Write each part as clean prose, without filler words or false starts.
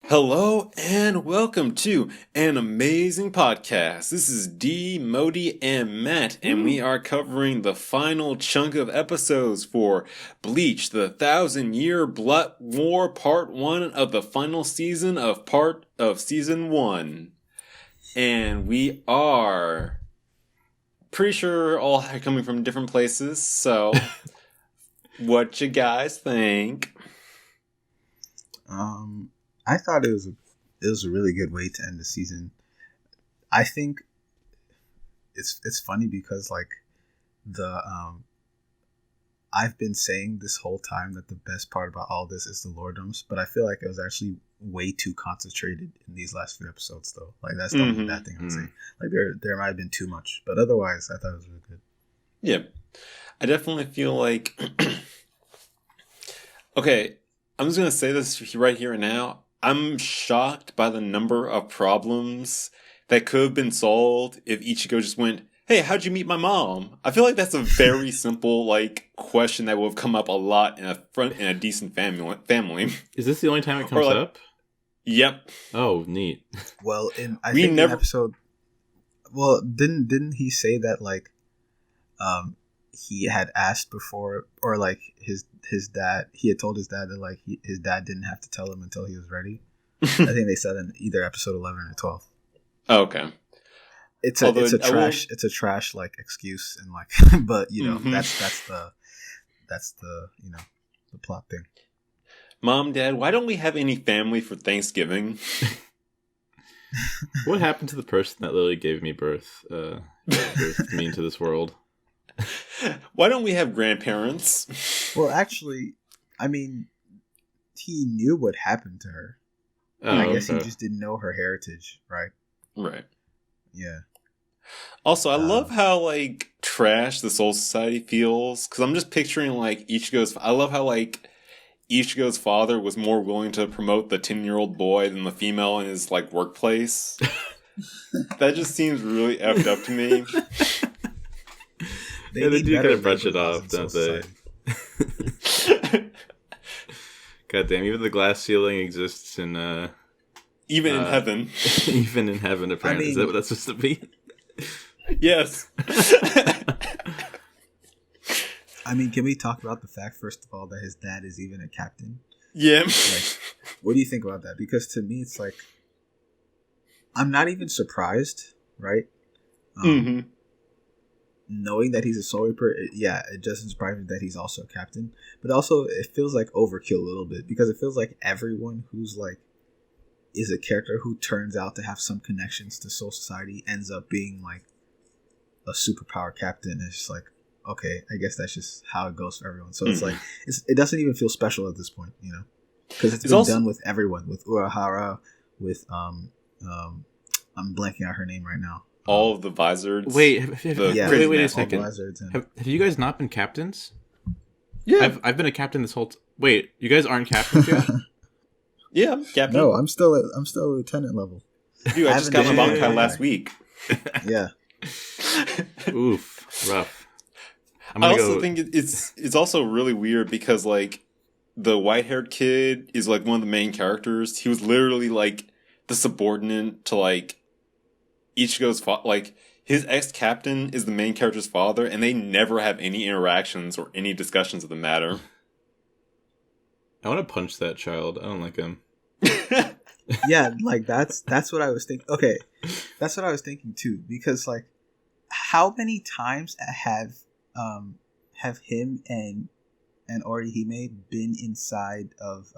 Hello and welcome to an amazing podcast. This is D, Modi, and Matt, and we are covering the final chunk of episodes for Bleach, the 1,000-Year Blood War Part 1 of the final season of Season 1. And we are pretty sure all coming from different places, so what you guys think? I thought it was a really good way to end the season. I think it's funny because like the I've been saying this whole time that the best part about all this is the lordoms, but I feel like it was actually way too concentrated in these last few episodes though. Like that's the only bad thing I'm saying. Like there might have been too much, but otherwise I thought it was really good. Yeah. I definitely feel like okay, I'm just going to say this right here and now. I'm shocked by the number of problems that could have been solved if Ichigo just went, "Hey, how'd you meet my mom?" I feel like that's a very simple question that would have come up a lot in a decent family. Is this the only time it comes up? Yep. Oh, neat. Well, in episode, well, didn't he say that he had asked before, or like his dad, he had told his dad that like his dad didn't have to tell him until he was ready. I think they said in either episode 11 or 12. Oh, okay. It's a trash like excuse and like, but you know that's the the plot thing. Mom, Dad, why don't we have any family for Thanksgiving? What happened to the person that literally gave me birth? Birthed me into this world. Why don't we have grandparents? Well, actually, I mean, he knew what happened to her. Oh, I guess he just didn't know her heritage, right? Right. Yeah. Also, I love how like trash the Soul Society feels, because I'm just picturing like Ichigo's. I love how like Ichigo's father was more willing to promote the 10-year-old boy than the female in his like workplace. That just seems really effed up to me. They do kind of brush it off, don't they? God damn, even the glass ceiling exists in even in heaven. Even in heaven, apparently. Is that what that's supposed to be? Yes. I mean, can we talk about the fact, first of all, that his dad is even a captain? Yeah. Like, what do you think about that? Because to me, it's like, I'm not even surprised, right? Knowing that he's a Soul Reaper, it doesn't surprise me that he's also a captain. But also, it feels like overkill a little bit, because it feels like everyone who's like, is a character who turns out to have some connections to Soul Society ends up being like a superpower captain. It's just like, okay, I guess that's just how it goes for everyone. So it's like, it doesn't even feel special at this point, you know? Because it's been also done with everyone, with Urahara, with, I'm blanking out her name right now. All of the Vizards. Wait a second. Have you guys not been captains? Yeah. I've been a captain this whole Wait, you guys aren't captains yet? Yeah, I'm captain. No, I'm still at lieutenant level. Dude, I just got my Bankai last week. Yeah. Oof, rough. I also think it's also really weird because like the white-haired kid is like one of the main characters. He was literally like the subordinate to like Ichigo's like his ex-captain is the main character's father, and they never have any interactions or any discussions of the matter. I want to punch that child. I don't like him. Yeah, like that's what I was thinking. Okay, that's what I was thinking too. Because like, how many times have him and Orihime been inside of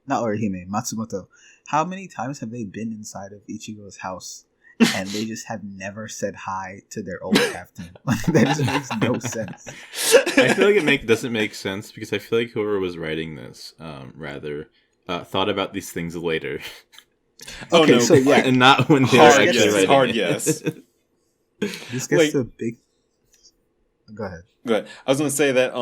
not Orihime, Matsumoto? How many times have they been inside of Ichigo's house and they just have never said hi to their old captain? Like, that just makes no sense. I feel like it doesn't make sense because I feel like whoever was writing this thought about these things later. Okay, so yeah, and not when they're actually writing. Hard yes. This gets to a big. Go ahead. I was gonna say that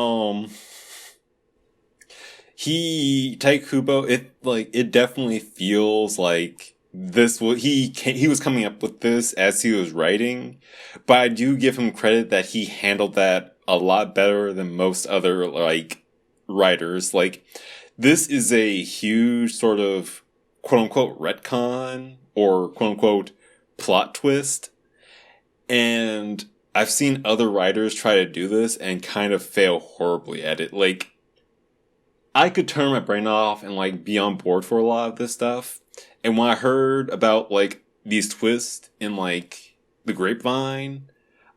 Taikubo, it definitely feels like this. He was coming up with this as he was writing, but I do give him credit that he handled that a lot better than most other like writers. Like, this is a huge sort of quote unquote retcon or quote unquote plot twist. And I've seen other writers try to do this and kind of fail horribly at it. Like, I could turn my brain off and like be on board for a lot of this stuff. And when I heard about like these twists in like the grapevine,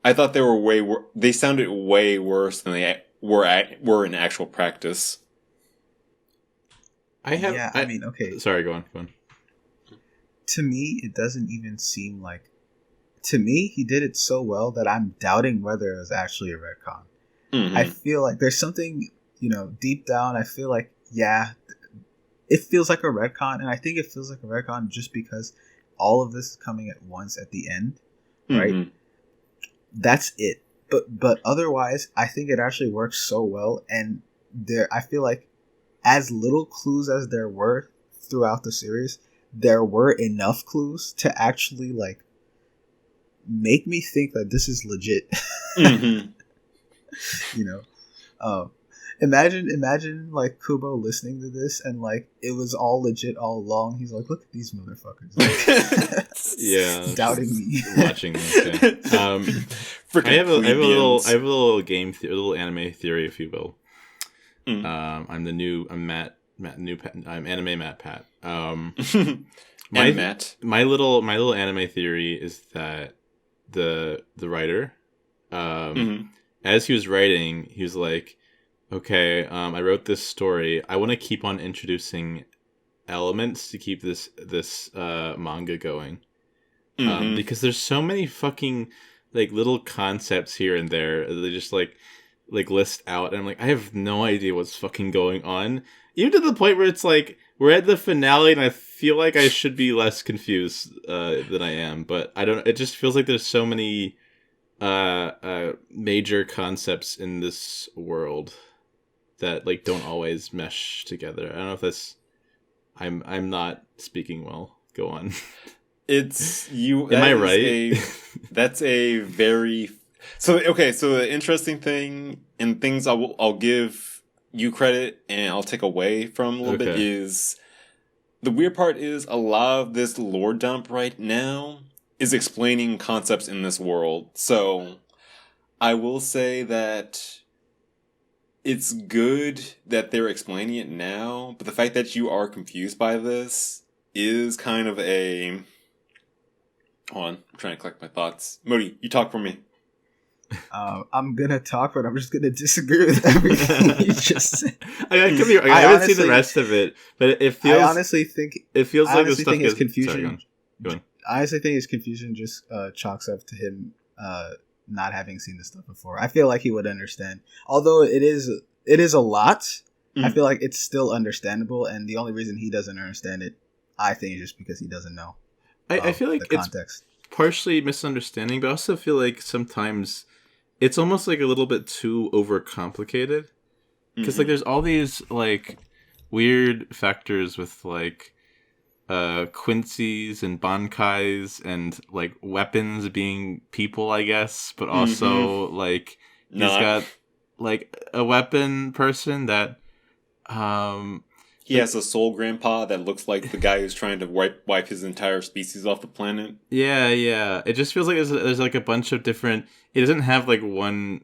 I thought they were they sounded way worse than they were in actual practice. I mean, okay. Sorry, go on. To me, it doesn't even seem like. To me, he did it so well that I'm doubting whether it was actually a retcon. Mm-hmm. I feel like there's something, deep down. I feel like, it feels like a retcon, and I think it feels like a retcon just because all of this is coming at once at the end, right? Mm-hmm. That's it. But otherwise, I think it actually works so well, and I feel like as little clues as there were throughout the series, there were enough clues to actually like make me think that this is legit. Mm-hmm. Imagine like Kubo listening to this and like it was all legit all along. He's like, look at these motherfuckers. Like, yeah, doubting me. Watching this. Yeah. I have a little anime theory, if you will. Mm. I'm anime Matt Pat. Matt. My little anime theory is that the writer, as he was writing, he was like, okay, I wrote this story. I want to keep on introducing elements to keep this manga going, because there's so many fucking like little concepts here and there. They just like list out, and I'm like, I have no idea what's fucking going on. Even to the point where it's like we're at the finale, and I feel like I should be less confused than I am, but I don't. It just feels like there's so many major concepts in this world that like don't always mesh together. I don't know if that's. I'm not speaking well. Go on. It's you. Am I right? That's a very. So okay. So the interesting thing and things I'll give you credit and I'll take away from a little bit is the weird part is a lot of this lore dump right now is explaining concepts in this world. So I will say that it's good that they're explaining it now, but the fact that you are confused by this is kind of a... Hold on, I'm trying to collect my thoughts. Modi, you talk for me. I'm gonna talk, but I'm just gonna disagree with everything you just said. I haven't seen the rest of it, but it feels. I honestly think it feels like the stuff his confusion. Sorry, go on. I honestly think his confusion just chalks up to him not having seen the stuff before. I feel like he would understand, although it is a lot. I feel like it's still understandable, and the only reason he doesn't understand it, I think, is just because he doesn't know. I feel like the context. It's partially misunderstanding, but I also feel like sometimes it's almost like a little bit too overcomplicated. Because like there's all these like weird factors with like Quincy's and Bankais and like weapons being people, I guess, but also like he's got like a weapon person that he has a soul grandpa that looks like the guy who's trying to wipe his entire species off the planet. Yeah. It just feels like there's like a bunch of different... It doesn't have like one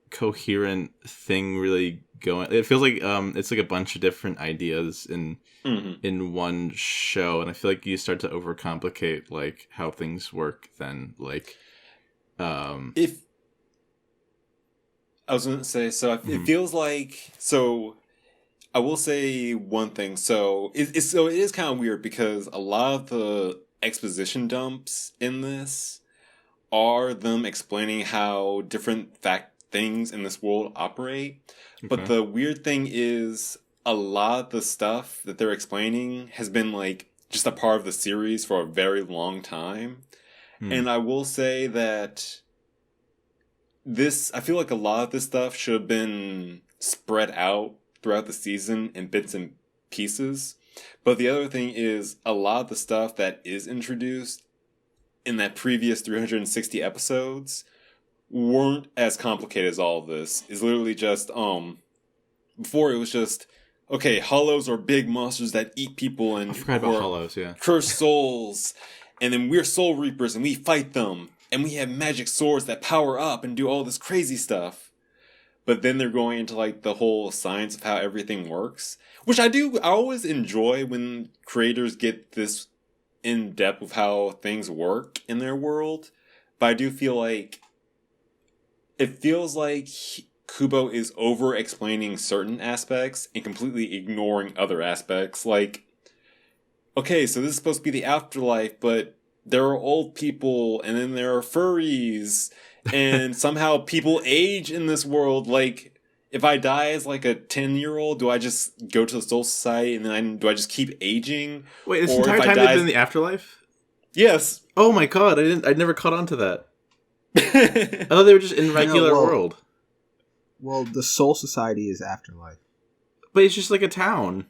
coherent thing really going. It feels like it's like a bunch of different ideas in one show, and I feel like you start to overcomplicate like how things work. Then like, if I was gonna say, so it feels like so. I will say one thing. So it is kind of weird because a lot of the exposition dumps in this are them explaining how different things in this world operate. Okay. But the weird thing is a lot of the stuff that they're explaining has been like just a part of the series for a very long time. And I will say that I feel like a lot of this stuff should have been spread out throughout the season in bits and pieces. But the other thing is a lot of the stuff that is introduced in that previous 360 episodes weren't as complicated as all of this. It's literally just before it was just, okay, hollows are big monsters that eat people and I forgot about hollows, yeah. curse souls. And then we're soul reapers and we fight them. And we have magic swords that power up and do all this crazy stuff. But then they're going into like the whole science of how everything works. Which I always enjoy when creators get this in depth of how things work in their world. But I do feel like it feels like Kubo is over explaining certain aspects and completely ignoring other aspects. Like, okay, so this is supposed to be the afterlife, but there are old people and then there are furries and somehow people age in this world. Like, if I die as like a 10-year-old, do I just go to the Soul Society and then do I just keep aging? Wait, this entire time they've been in the afterlife? Yes. Oh my god, I never caught on to that. I thought they were just in regular world. Well, the Soul Society is afterlife. But it's just like a town.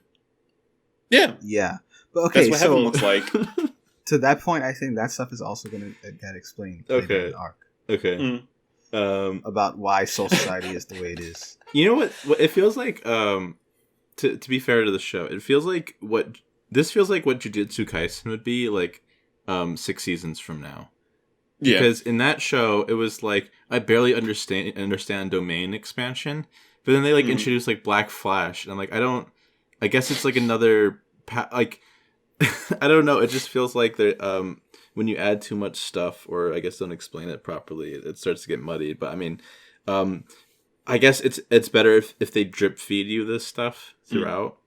Yeah. Yeah. But okay, that's what heaven looks like. To that point, I think that stuff is also going to get explained in the arc. Okay. About why Soul Society is the way it is. You know what it feels like, to be fair to the show, it feels like what Jujutsu Kaisen would be like 6 seasons from now. Yeah. Because in that show, it was like, I barely understand domain expansion, but then they like introduced like Black Flash, and I'm like, I guess it's like another, I don't know, it just feels like they're, when you add too much stuff, or I guess don't explain it properly, it starts to get muddy. But I mean, I guess it's better if they drip feed you this stuff throughout.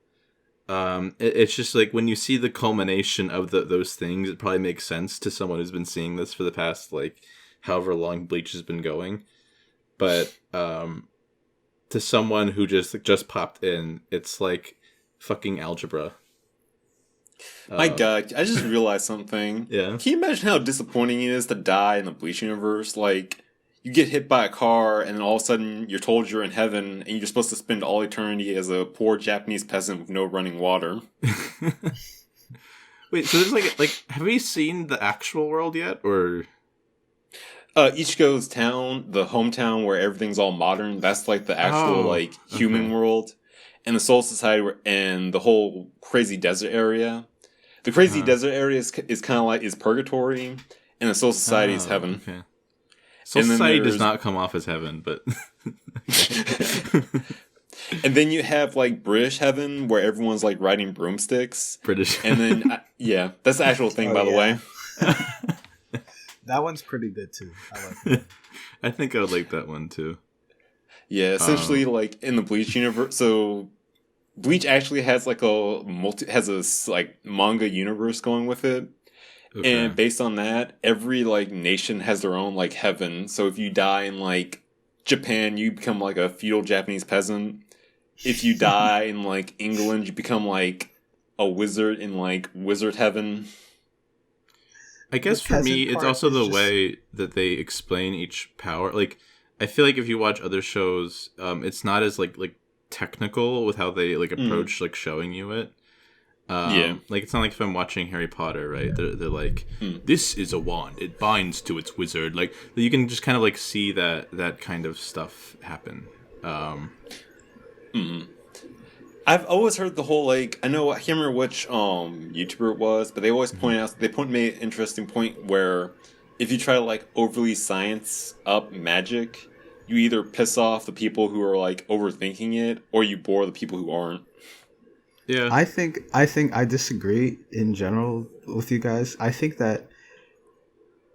It's just like when you see the culmination of those things, it probably makes sense to someone who's been seeing this for the past like however long Bleach has been going. But to someone who just popped in, it's like fucking algebra. My God, I just realized something. Yeah. Can you imagine how disappointing it is to die in the Bleach universe? Like, you get hit by a car, and then all of a sudden you're told you're in heaven, and you're supposed to spend all eternity as a poor Japanese peasant with no running water. Wait, so there's like, have we seen the actual world yet, or? Ichigo's town, the hometown where everything's all modern, that's like the actual human world. And the Soul Society and the whole crazy desert area. The crazy desert area is kind of like is purgatory, and the Soul Society is heaven. Okay. Soul Society does not come off as heaven, but and then you have like British heaven where everyone's like riding broomsticks. British, and then that's the actual thing, by the way. That one's pretty good too. I like it. I think I would like that one too. Yeah, essentially, like in the Bleach universe, so Bleach actually has like a manga universe going with it, and based on that, every like nation has their own like heaven. So if you die in like Japan, you become like a feudal Japanese peasant. If you die in like England, you become like a wizard in like wizard heaven. I guess for me, it's also the way that they explain each power. Like, I feel like if you watch other shows, it's not as like technical with how they like approach like showing you it. Like it's not like if I'm watching Harry Potter, right? They're like, this is a wand; it binds to its wizard. Like you can just kind of like see that kind of stuff happen. I've always heard the whole I can't remember which YouTuber it was, but they always point out made an interesting point where if you try to like overly science up magic, you either piss off the people who are like overthinking it, or you bore the people who aren't. Yeah, I think I disagree in general with you guys. I think that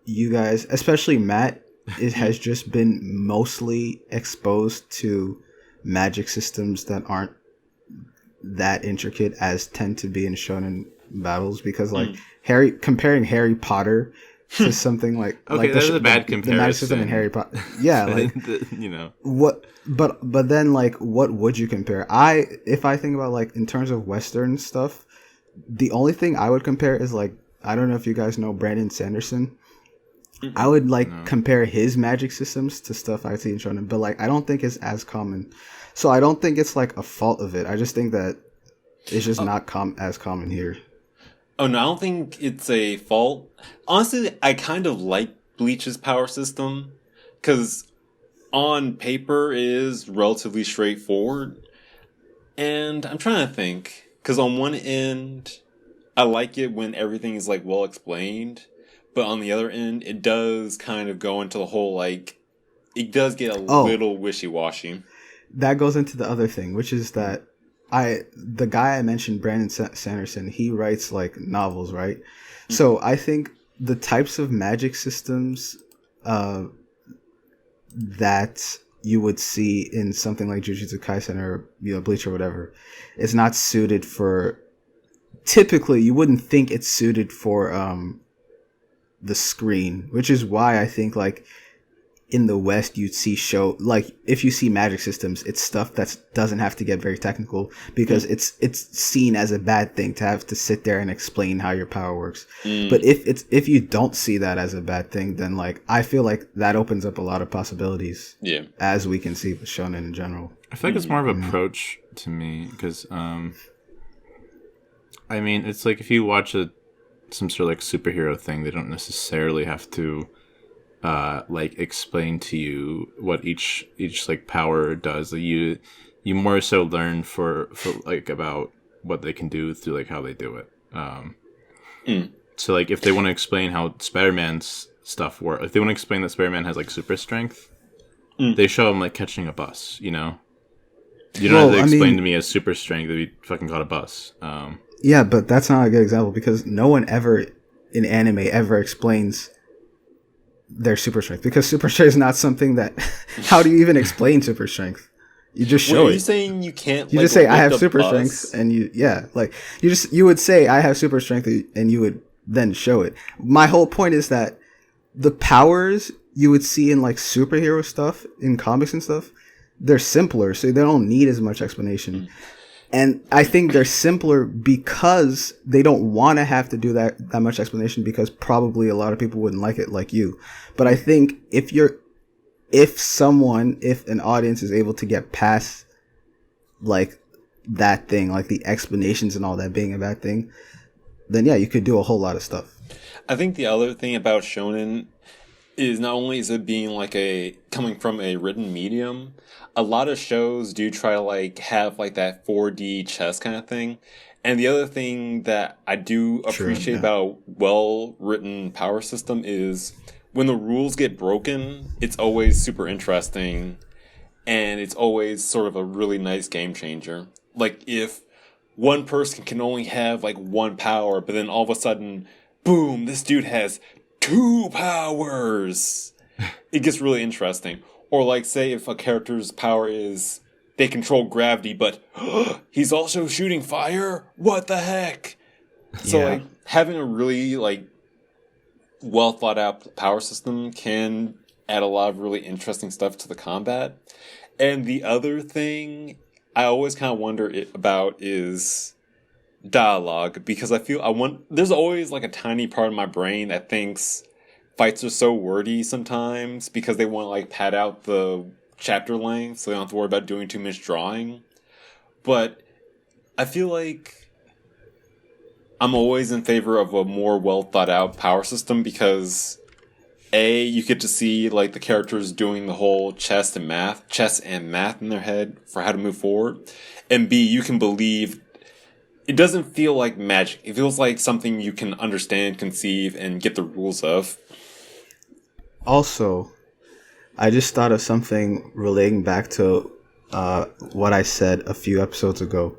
you guys, especially Matt, has just been mostly exposed to magic systems that aren't that intricate as tend to be in shonen battles, because like comparing Harry Potter to something like that's a bad comparison. The magic system in Harry Potter, yeah, like what, but then like what would you compare? If I think about like in terms of Western stuff, the only thing I would compare is like, I don't know if you guys know Brandon Sanderson. I would compare his magic systems to stuff I see in shonen, but like I don't think it's as common. So I don't think it's like a fault of it. I just think that it's just not as common here. Oh no, I don't think it's a fault. Honestly, I kind of like Bleach's power system because on paper it is relatively straightforward. And I'm trying to think, because on one end, I like it when everything is like well explained, but on the other end, it does kind of go into the whole like it does get a little wishy washy. That goes into the other thing, which is that the guy I mentioned, Brandon Sanderson, he writes like novels, right? Mm-hmm. So I think the types of magic systems that you would see in something like Jujutsu Kaisen or Bleach or whatever is not suited for. Typically, you wouldn't think it's suited for the screen, which is why I think like in the West you'd see if you see magic systems, it's stuff that doesn't have to get very technical because it's seen as a bad thing to have to sit there and explain how your power works. But if you don't see that as a bad thing, then like I feel like that opens up a lot of possibilities. Yeah, as we can see with shonen in general. I feel like it's more of an approach to me because I mean it's like if you watch some sort of like superhero thing, they don't necessarily have to like explain to you what each like power does. Like, you more so learn for like about what they can do through like how they do it. So like if they want to explain how Spider-Man's stuff works, if they want to explain that Spider-Man has like super strength, they show him like catching a bus. You don't have to explain to me as super strength that he fucking caught a bus. Yeah, but that's not a good example because no one ever in anime ever explains their super strength because super strength is not something that. How do you even explain super strength? You just show it. Are you saying you can't? You just say I have super strength, and you would say I have super strength, and you would then show it. My whole point is that the powers you would see in like superhero stuff in comics and stuff, they're simpler, so they don't need as much explanation. And I think they're simpler because they don't want to have to do that much explanation because probably a lot of people wouldn't like it like you. But I think if an audience is able to get past like that thing, like the explanations and all that being a bad thing, then yeah, you could do a whole lot of stuff. I think the other thing about shonen is not only is it being like coming from a written medium, a lot of shows do try to like have like that 4D chess kind of thing. And the other thing that I do appreciate about a well-written power system is when the rules get broken, it's always super interesting and it's always sort of a really nice game changer. Like if one person can only have like one power, but then all of a sudden, boom, this dude has 2 powers. It gets really interesting. Or like say if a character's power is they control gravity, but he's also shooting fire? What the heck? So like having a really like well thought out power system can add a lot of really interesting stuff to the combat. And the other thing I always kind of wonder about is dialogue, because I feel there's always like a tiny part of my brain that thinks fights are so wordy sometimes because they want to like pad out the chapter length so they don't have to worry about doing too much drawing. But I feel like I'm always in favor of a more well thought out power system because you get to see like the characters doing the whole chess and math in their head for how to move forward, and B, you can believe. It doesn't feel like magic. It feels like something you can understand, conceive, and get the rules of. Also, I just thought of something relating back to what I said a few episodes ago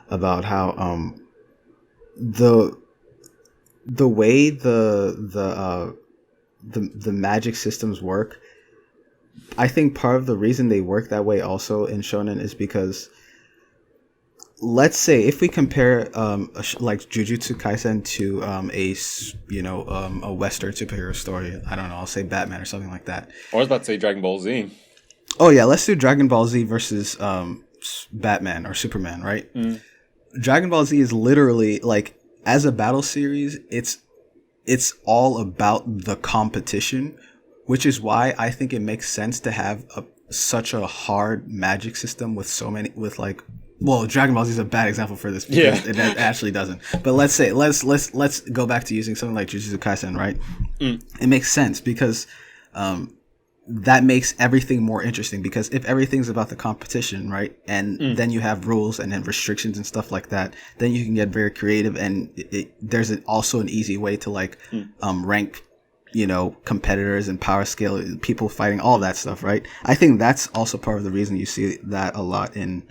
about how the way the magic systems work. I think part of the reason they work that way also in shonen is because, let's say if we compare like Jujutsu Kaisen to a Western superhero story, I don't know, I'll say Batman or something like that. I was about to say Dragon Ball Z. Oh yeah, let's do Dragon Ball Z versus Batman or Superman, right? Dragon Ball Z is literally like, as a battle series, it's all about the competition, which is why I think it makes sense to have such a hard magic system well, Dragon Ball Z is a bad example for this because it actually doesn't. But let's go back to using something like Jujutsu Kaisen, right? It makes sense because that makes everything more interesting, because if everything's about the competition, right, and then you have rules and then restrictions and stuff like that, then you can get very creative, and there's also an easy way to like rank, you know, competitors and power scale, people fighting, all that stuff, right? I think that's also part of the reason you see that a lot in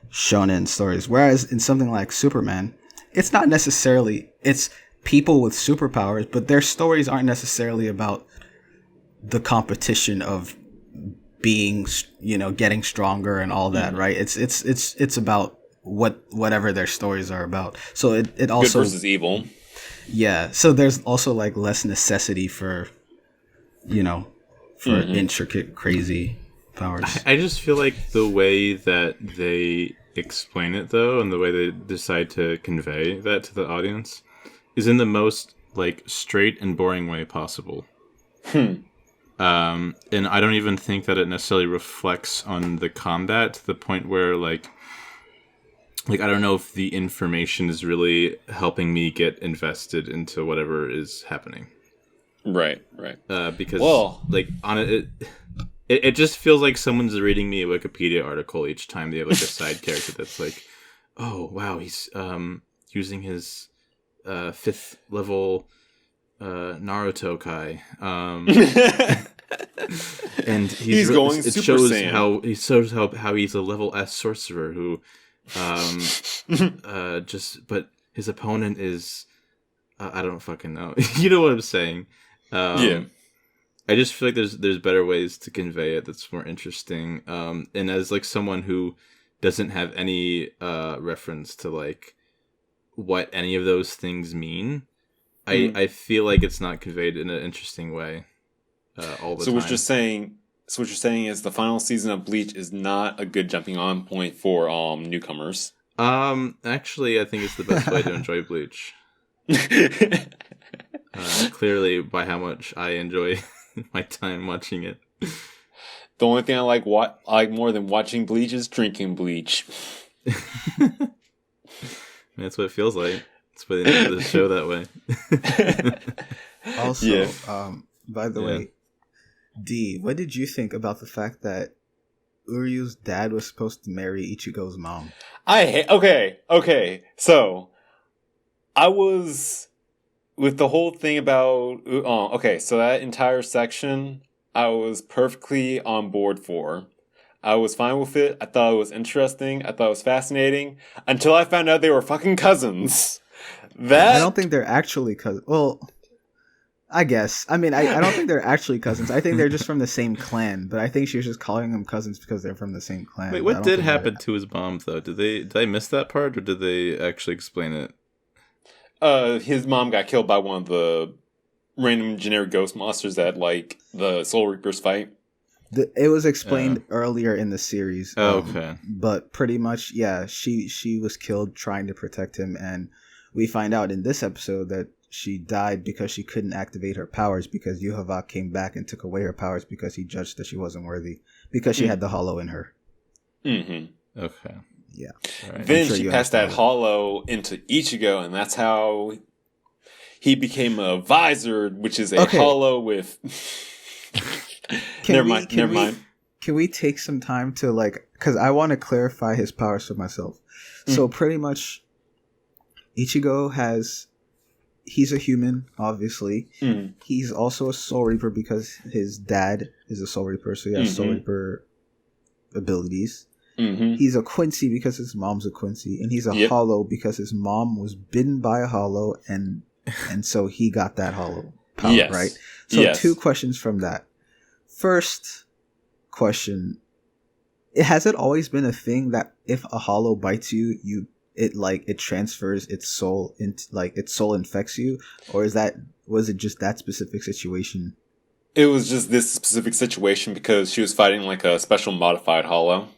shonen stories. Whereas in something like Superman, it's not necessarily, it's people with superpowers, but their stories aren't necessarily about the competition of being, you know, getting stronger and all that, right? It's about whatever their stories are about. So it also good versus evil. Yeah. So there's also like less necessity for, you know, for intricate, crazy powers. I just feel like the way that they explain it, though, and the way they decide to convey that to the audience is in the most like straight and boring way possible. And I don't even think that it necessarily reflects on the combat to the point where like I don't know if the information is really helping me get invested into whatever is happening. Right. Because like on it just feels like someone's reading me a Wikipedia article each time they have like a side character that's like, oh wow, he's using his 5th level Naruto Kai. And he's going it Super shows Saiyan. how he's a level S sorcerer who but his opponent is I don't fucking know. You know what I'm saying? Yeah. I just feel like there's better ways to convey it that's more interesting. And as like someone who doesn't have any reference to like what any of those things mean, I feel like it's not conveyed in an interesting way all the time. What you're saying is the final season of Bleach is not a good jumping on point for newcomers. Actually, I think it's the best way to enjoy Bleach. Clearly, by how much I enjoy my time watching it. The only thing I like more than watching Bleach is drinking Bleach. That's what it feels like. That's why they named the show that way. Also, by the way, D, what did you think about the fact that Uryu's dad was supposed to marry Ichigo's mom? Okay. So, I was with the whole thing about so that entire section I was perfectly on board for. I was fine with it. I thought it was interesting. I thought it was fascinating until I found out they were fucking cousins. I don't think they're actually cousins. Well, I guess. I mean, I don't think they're actually cousins. I think they're just from the same clan. But I think she was just calling them cousins because they're from the same clan. Wait, what did happen to his mom, though? Did I miss that part, or did they actually explain it? His mom got killed by one of the random generic ghost monsters that, like, the Soul Reapers fight. It was explained earlier in the series. Okay. But pretty much, yeah, she was killed trying to protect him. And we find out in this episode that she died because she couldn't activate her powers because Yuhavak came back and took away her powers because he judged that she wasn't worthy because she had the hollow in her. Mm-hmm. Okay. Yeah. Right. Then she passed that hollow into Ichigo, and that's how he became a visor, which is a hollow with... Never mind. Can we take some time to, like... Because I want to clarify his powers for myself. So pretty much, Ichigo has... He's a human, obviously. He's also a Soul Reaper because his dad is a Soul Reaper, so he has Soul Reaper abilities. He's a Quincy because his mom's a Quincy, and he's a Hollow because his mom was bitten by a Hollow, and so he got that Hollow power, right? So 2 questions from that. First question: has it always been a thing that if a Hollow bites you, it transfers its soul into, like, its soul infects you, or was it just that specific situation? It was just this specific situation because she was fighting like a special modified Hollow.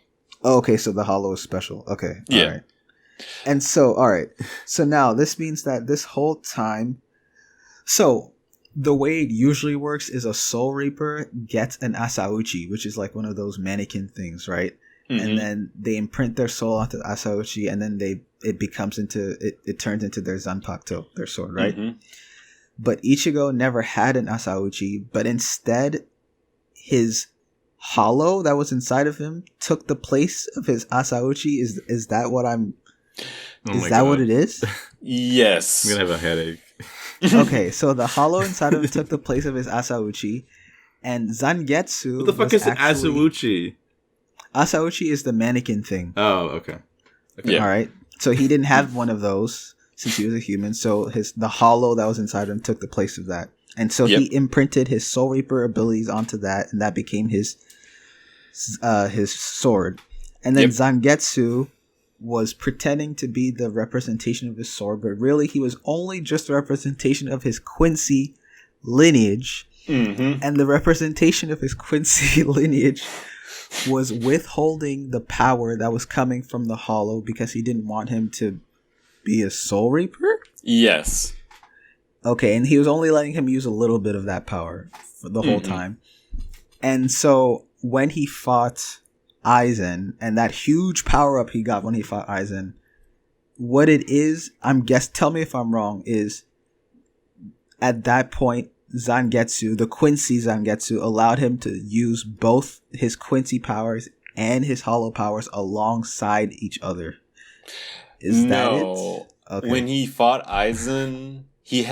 Oh, okay, so the Hollow is special. Okay, yeah. All right. And so, all right, so now this means that this whole time, so the way it usually works is a Soul Reaper gets an Asauchi, which is like one of those mannequin things, right? And then they imprint their soul onto the Asauchi, and then it turns into their Zanpakuto, their sword, right? But Ichigo never had an Asauchi, but instead his hollow that was inside of him took the place of his Asauchi. Is that what I'm? Is that what it is? Yes. I'm gonna have a headache. Okay, so the hollow inside of him took the place of his Asauchi, and Zangetsu. What the fuck is Asauchi? Asauchi is the mannequin thing. Oh, okay. Yeah. All right. So he didn't have one of those since he was a human. So the hollow that was inside him took the place of that, and so he imprinted his Soul Reaper abilities onto that, and that became his sword. And then Zangetsu was pretending to be the representation of his sword, but really he was only just a representation of his Quincy lineage. Mm-hmm. And the representation of his Quincy lineage was withholding the power that was coming from the hollow because he didn't want him to be a Soul Reaper? Yes. Okay, and he was only letting him use a little bit of that power for the whole time. And so when he fought Aizen and that huge power up he got when he fought Aizen, what it is, tell me if I'm wrong, is at that point Zangetsu, the Quincy Zangetsu, allowed him to use both his Quincy powers and his hollow powers alongside each other. Is that it? Okay. When he fought Aizen, he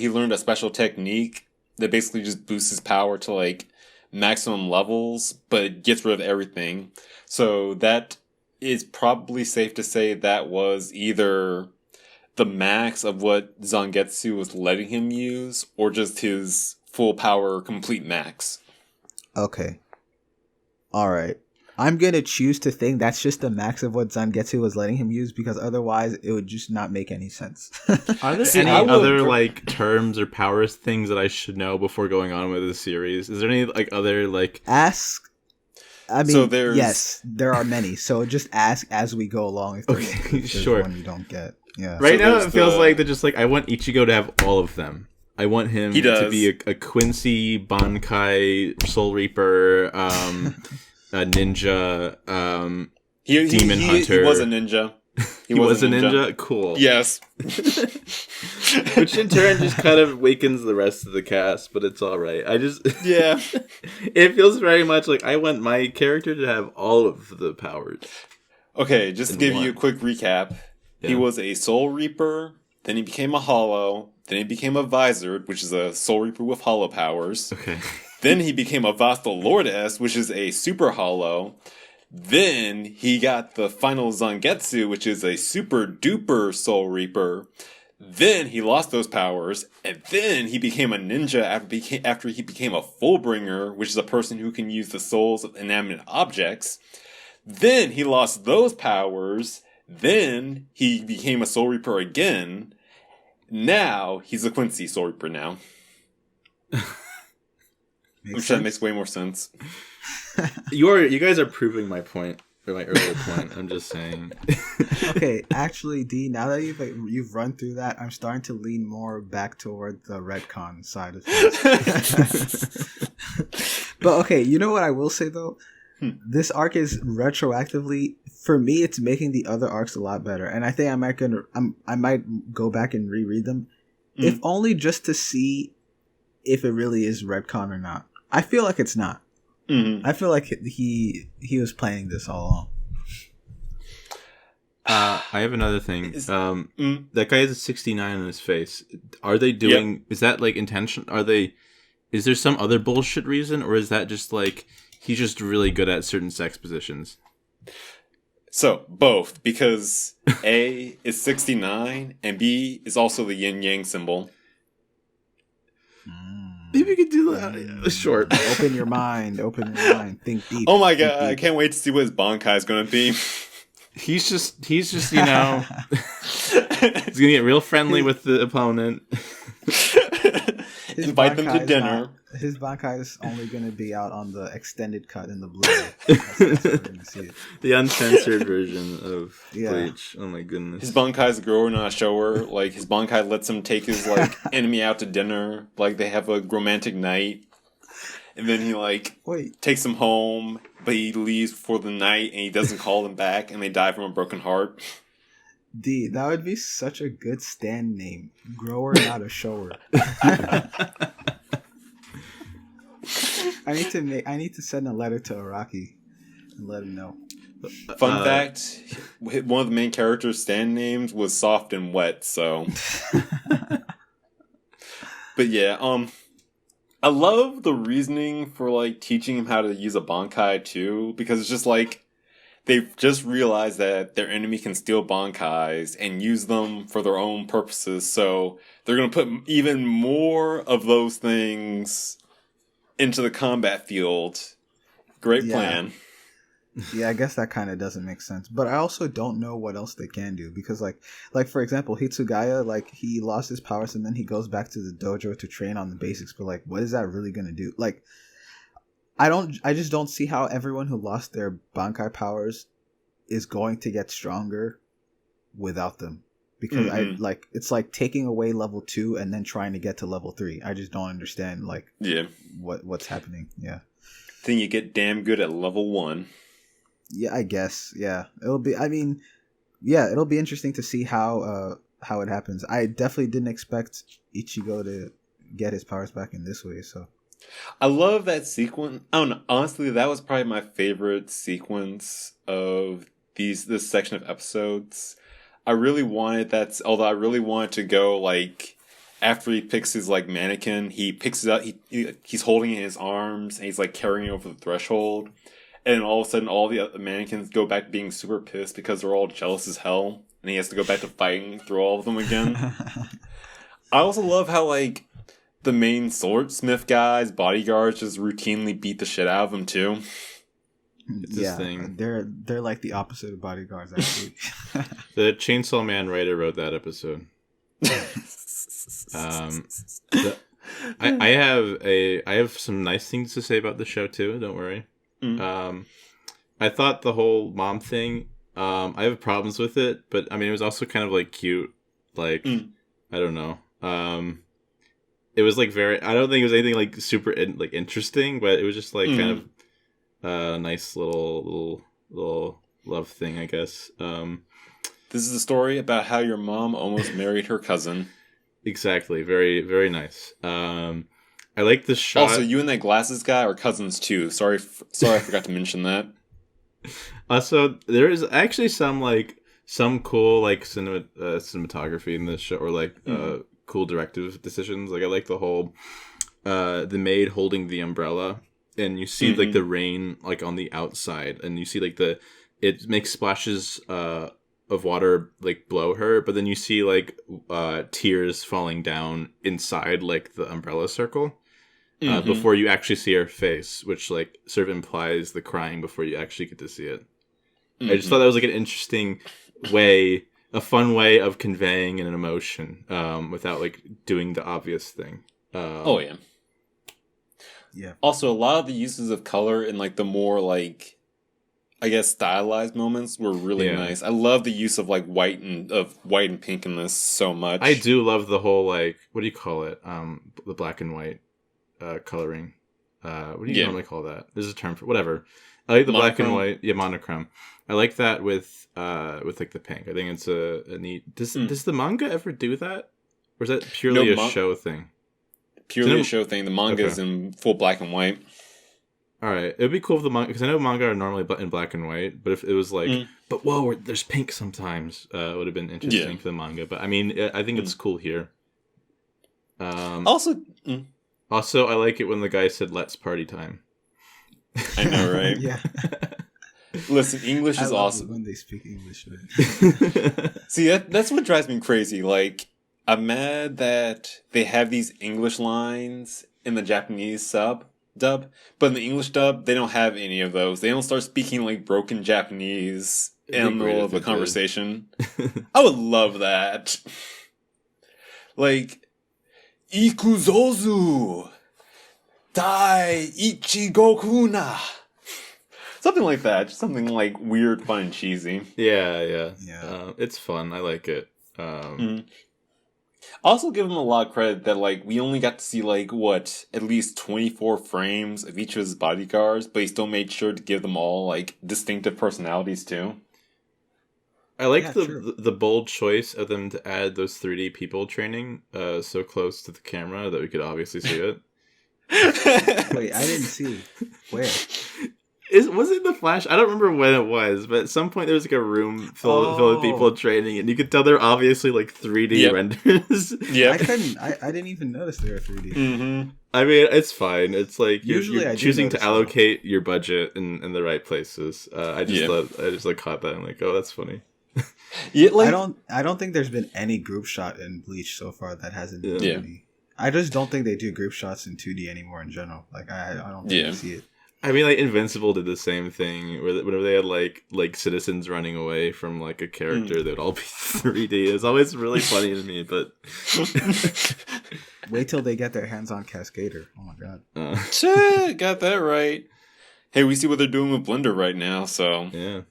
learned a special technique that basically just boosts his power to like maximum levels, but it gets rid of everything. So that is probably safe to say that was either the max of what Zangetsu was letting him use, or just his full power complete max. Okay. Alright. I'm gonna choose to think that's just the max of what Zangetsu was letting him use, because otherwise it would just not make any sense. Are there any other like terms or powers things that I should know before going on with this series? Is there any like other like ask? I mean, so yes, there are many. So just ask as we go along. If there's sure. one you don't get. Yeah. Right now it feels like they're just like, I want Ichigo to have all of them. I want him to be a Quincy, Bankai, Soul Reaper, a ninja, demon hunter. He was a ninja. He was a ninja? Cool. Yes. Which in turn just kind of wakens the rest of the cast, but it's alright. Yeah. It feels very much like I want my character to have all of the powers. Okay, just to give you a quick recap. Yeah. He was a Soul Reaper, then he became a Hollow, then he became a Visored, which is a Soul Reaper with Hollow powers. Okay. Then he became a Vasta Lordess, which is a Super Hollow. Then he got the final Zangetsu, which is a Super Duper Soul Reaper. Then he lost those powers, and then he became a ninja after he became a Fullbringer, which is a person who can use the souls of inanimate objects. Then he lost those powers. Then he became a Soul Reaper again. Now he's a Quincy Soul Reaper now. I'm sure that makes way more sense. You guys are proving my point, or my earlier point. I'm just saying. Okay, actually, D, now that you've run through that, I'm starting to lean more back toward the retcon side of things. But okay, you know what I will say though? This arc is retroactively, for me, it's making the other arcs a lot better, and I think I might go back and reread them, if only just to see if it really is retcon or not. I feel like it's not. I feel like he was planning this all along. I have another thing. That guy has a 69 on his face. Are they doing? Yep. Is that like intention? Is there some other bullshit reason, or is that just like he's just really good at certain sex positions? So both, because A is 69 and B is also the yin yang symbol. Maybe we could do that. Short. Open your mind. Think deep. Oh my god! I can't wait to see what his Bankai is going to be. He's just he's gonna get real friendly with the opponent. Invite them to dinner. His Bankai is only going to be out on the extended cut in the Blu-ray. That's we're going to see it. The uncensored version of Bleach. Oh my goodness. His Bankai is growing on a shower. Like, his Bankai lets him take his, like, enemy out to dinner. Like, they have a romantic night. And then he, like, takes them home, but he leaves for the night, and he doesn't call them back, and they die from a broken heart. D, that would be such a good stand name. Grower, not a shower. I need to send a letter to Araki and let him know. Fun fact: one of the main characters' stand names was Soft and Wet. So, but yeah, I love the reasoning for like teaching him how to use a Bankai too, because it's just like they've just realized that their enemy can steal Bankais and use them for their own purposes. So they're gonna put even more of those things into the combat field. Great plan. Yeah, I guess that kind of doesn't make sense. But I also don't know what else they can do because, like for example, Hitsugaya, like he lost his powers and then he goes back to the dojo to train on the basics. But like, what is that really gonna do? Like, I just don't see how everyone who lost their Bankai powers is going to get stronger without them. Because it's like taking away level 2 and then trying to get to level 3. I just don't understand what's happening. Yeah. Then you get damn good at level 1. Yeah, I guess. Yeah, it'll be. I mean, yeah, it'll be interesting to see how it happens. I definitely didn't expect Ichigo to get his powers back in this way. So, I love that sequence. I don't know. Honestly, that was probably my favorite sequence of this section of episodes. I really wanted that. Although I really wanted to go like after he picks his like mannequin, he picks it up. He's holding it in his arms and he's like carrying it over the threshold. And all of a sudden, all the other mannequins go back to being super pissed because they're all jealous as hell. And he has to go back to fighting through all of them again. I also love how, like, the main swordsmith guys, bodyguards, just routinely beat the shit out of him, too. Yeah, they're like the opposite of bodyguards, actually. The Chainsaw Man writer wrote that episode. I have some nice things to say about the show, too. Don't worry. I thought the whole mom thing, I have problems with it, but I mean, it was also kind of like cute. Like, I don't know. It was like I don't think it was anything like super interesting, but it was just like kind of a nice little love thing, I guess. This is a story about how your mom almost married her cousin. Exactly. Very, very nice. I like this shot. Also, you and that glasses guy are cousins too. Sorry, I forgot to mention that. Also, there is actually some cool like cinematography in this show, or like cool directive decisions. Like I like the whole the maid holding the umbrella, and you see like the rain like on the outside, and you see like it makes splashes of water like blow her, but then you see like tears falling down inside like the umbrella circle. Before you actually see her face, which like sort of implies the crying before you actually get to see it. I just thought that was like an interesting way, a fun way of conveying an emotion without like doing the obvious thing. Oh yeah. Yeah. Also, a lot of the uses of color in like the more like, I guess, stylized moments were really nice. I love the use of like white and pink in this so much. I do love the whole like, what do you call it? The black and white coloring. What do you normally call that? There's a term for whatever. I like the black and white. Yeah, monochrome. I like that with like the pink. I think it's a neat. Does the manga ever do that, or is that purely a show thing? Purely a show thing. The manga is in full black and white. All right, it would be cool if the manga, because I know manga are normally in black and white, but if it was like, but whoa, there's pink sometimes, it would have been interesting for the manga. But I mean, I think it's cool here. Also, I like it when the guy said, "Let's party time." I know, right? Yeah. Listen, English is awesome when they speak English. See, that's what drives me crazy. Like, I'm mad that they have these English lines in the Japanese dub, but in the English dub, they don't have any of those. They don't start speaking like broken Japanese in the middle of a conversation. I would love that. Like, Ikuzozu Dai Ichigo Kuna. Something like that. Just something like weird, fun, and cheesy. Yeah. It's fun. I like it. Also give him a lot of credit that, like, we only got to see, like, at least 24 frames of each of his bodyguards, but he still made sure to give them all, like, distinctive personalities, too. I like the bold choice of them to add those 3D people training so close to the camera that we could obviously see it. Wait, I didn't see. Where? Was it the Flash? I don't remember when it was, but at some point there was like a room filled with people training, and you could tell they're obviously like 3D renders. I couldn't. I didn't even notice they were 3D. Mm-hmm. I mean, it's fine. It's like Usually you're I do choosing to notice allocate your budget in the right places. I just like caught that. I'm like, oh, that's funny. Yeah, like, I don't think there's been any group shot in Bleach so far that hasn't been Yeah. 2D. I just don't think they do group shots in 2D anymore in general. Like I don't think I see it. I mean, like Invincible did the same thing. Whenever they had like citizens running away from like a character, they'd all be 3D. It's always really funny to me. But wait till they get their hands on Cascader. Oh my god! Got that right. Hey, we see what they're doing with Blender right now. So yeah.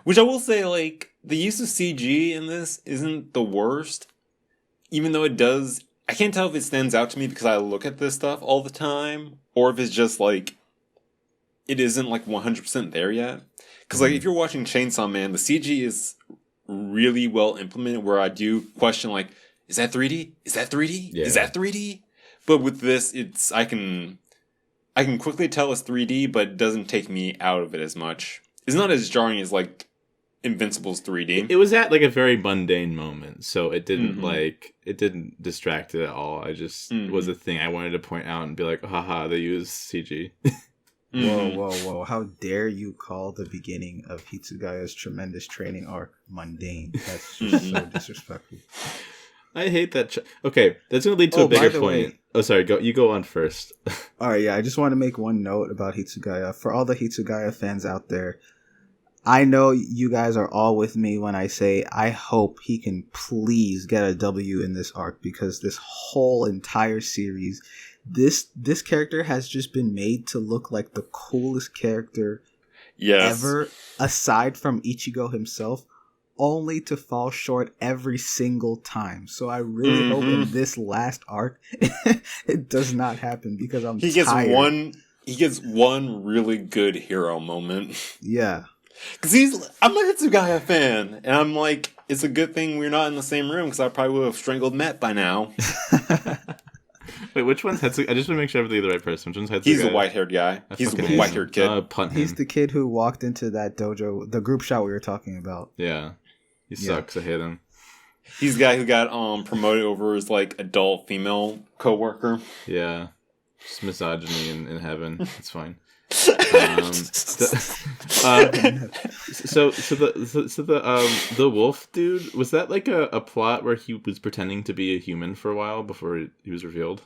Which I will say, like, the use of CG in this isn't the worst, even though it does. I can't tell if it stands out to me because I look at this stuff all the time, or if it's just, like, it isn't, like, 100% there yet. Because, like, if you're watching Chainsaw Man, the CG is really well implemented, where I do question, like, is that 3D? Is that 3D? Yeah. Is that 3D? But with this, I can quickly tell it's 3D, but it doesn't take me out of it as much. It's not as jarring as, like, Invincible's 3D. It was at like a very mundane moment, so it didn't it didn't distract it at all. I just was a thing I wanted to point out and be like, haha, they use CG. Whoa! How dare you call the beginning of Hitsugaya's tremendous training arc mundane? That's just so disrespectful. I hate that. Okay, that's going to lead to a bigger point. Way, oh, sorry. You go on first. All right, yeah. I just want to make one note about Hitsugaya. For all the Hitsugaya fans out there, I know you guys are all with me when I say I hope he can please get a W in this arc, because this whole entire series, this character has just been made to look like the coolest character ever, aside from Ichigo himself, only to fall short every single time. So I really hope in this last arc it does not happen, because he gets one really good hero moment. Yeah. Because I'm a Hitsugaya fan, and I'm like, it's a good thing we're not in the same room, because I probably would have strangled Matt by now. Wait, which one's Hitsugaya? I just want to make sure I'm the right person. Which one's Hitsugaya? He's the white-haired guy. He's the white-haired kid. He's the kid who walked into that dojo, the group shot we were talking about. Yeah. He sucks. I hate him. He's the guy who got promoted over his, like, adult female co-worker. Yeah. Just misogyny in heaven. It's fine. So the wolf dude, was that like a plot where he was pretending to be a human for a while before he was revealed?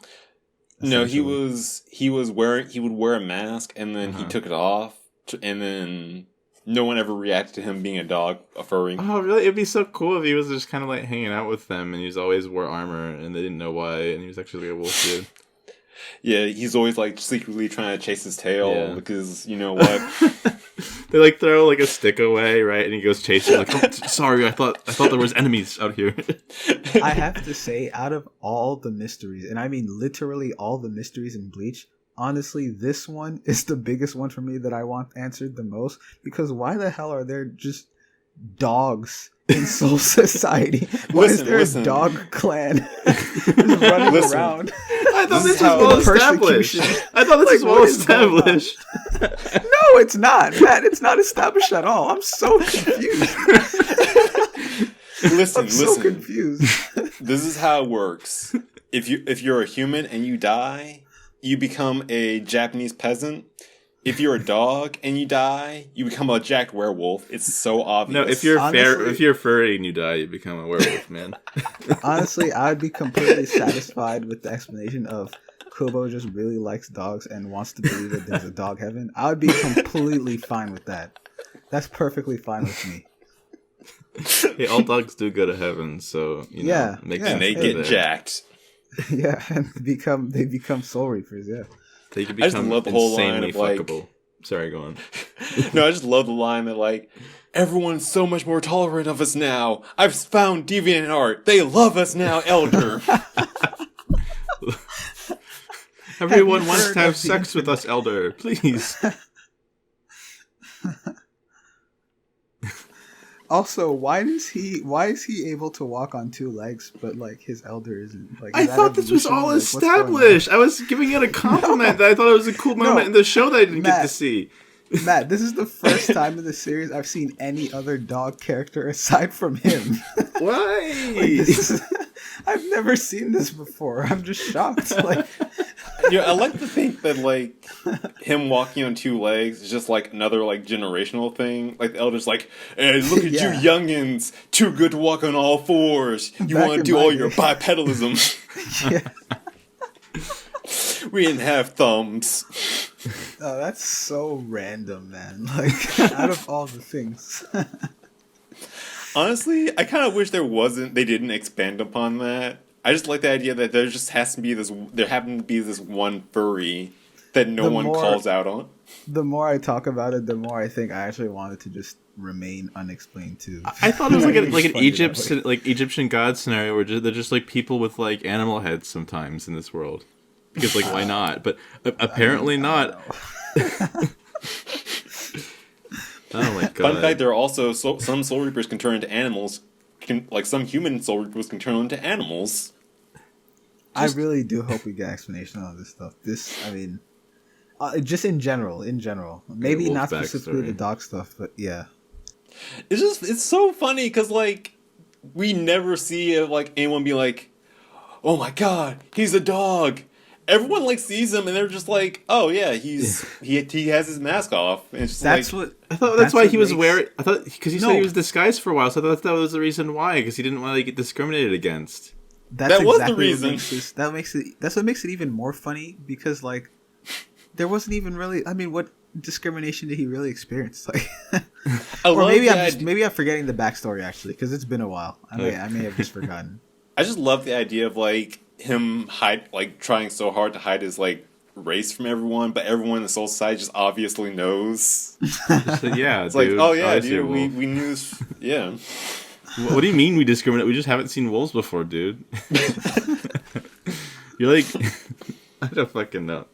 No, he would wear a mask, and then he took it off, and then no one ever reacted to him being a dog, a furry. Oh, really? It'd be so cool if he was just kind of like hanging out with them, and he always wore armor, and they didn't know why, and he was actually like a wolf dude. Yeah, he's always like secretly trying to chase his tail because you know what? They like throw like a stick away, right? And he goes chasing like, oh, sorry, I thought there was enemies out here. I have to say, out of all the mysteries, and I mean literally all the mysteries in Bleach, honestly, this one is the biggest one for me that I want answered the most, because why the hell are there just dogs in Soul Society? Why is there a dog clan just running around? I thought this was well established. I thought this was well established. No, it's not, Matt. It's not established at all. I'm so confused. Listen. So confused. This is how it works. If you're a human and you die, you become a Japanese peasant. If you're a dog and you die, you become a jacked werewolf. It's so obvious. No, if you're furry and you die, you become a werewolf, man. Honestly, I'd be completely satisfied with the explanation of Kubo just really likes dogs and wants to believe that there's a dog heaven. I would be completely fine with that. That's perfectly fine with me. Hey, all dogs do go to heaven, so you know, and they get jacked. Yeah, and they become soul reapers. Yeah. They could become insanely fuckable. Sorry, go on. No, I just love the line that, like, everyone's so much more tolerant of us now. I've found deviant art. They love us now, Elder. Everyone wants to have sex with us, Elder. Please. Also, why is he able to walk on two legs, but like his elder isn't? Like, I is that thought this was evolution? all Like, what's going on? established. I was giving it a compliment that I thought it was a cool moment No, in the show that I didn't get to Matt. see. Matt, this is the first time in the series I've seen any other dog character aside from him. Why? Like, this is, I've never seen this before. I'm just shocked. Like, Yeah, I like to think that like him walking on two legs is just like another like generational thing. Like the elder's like, "Hey, look at Yeah. you youngins, too good to walk on all fours. You Back want to in do my all day." your bipedalism. yeah. We didn't have thumbs." Oh, that's so random, man. Like, out of all the things. Honestly, I kind of wish they didn't expand upon that. I just like the idea that there just has to be there happened to be this one furry that no one calls out on. The more I talk about it, the more I think I actually want it to just remain unexplained too. I thought it was like an Funny Egyptian god scenario where they're just like people with like animal heads sometimes in this world. Because like why not? But apparently not. Oh my god! Fun fact: there are also some Soul Reapers can turn into animals. Like some human Soul Reapers can turn into animals. I really do hope we get explanation on this stuff. I mean, just in general. Maybe not specifically the dog stuff, but yeah. It's so funny because like we never see like anyone be like, "Oh my god, he's a dog." Everyone like sees him and they're just like, "Oh yeah, he has his mask off." And it's just That's like, what I thought that's why he was makes- wearing. I thought because he No. said he was disguised for a while, so I thought that was the reason why. Because he didn't want to get discriminated against. That's That was the exactly reason. That's what makes it even more funny because like there wasn't even really. I mean, what discrimination did he really experience? Like, or maybe I'm forgetting the backstory actually because it's been a while. I may have just forgotten. I just love the idea of like him trying so hard to hide his like race from everyone, but everyone in the Soul Society just obviously knows. Yeah, It's dude, like, oh yeah, obviously dude, a wolf. we knew. Yeah. What do you mean we discriminate? We just haven't seen wolves before, dude. You're like, I don't fucking know.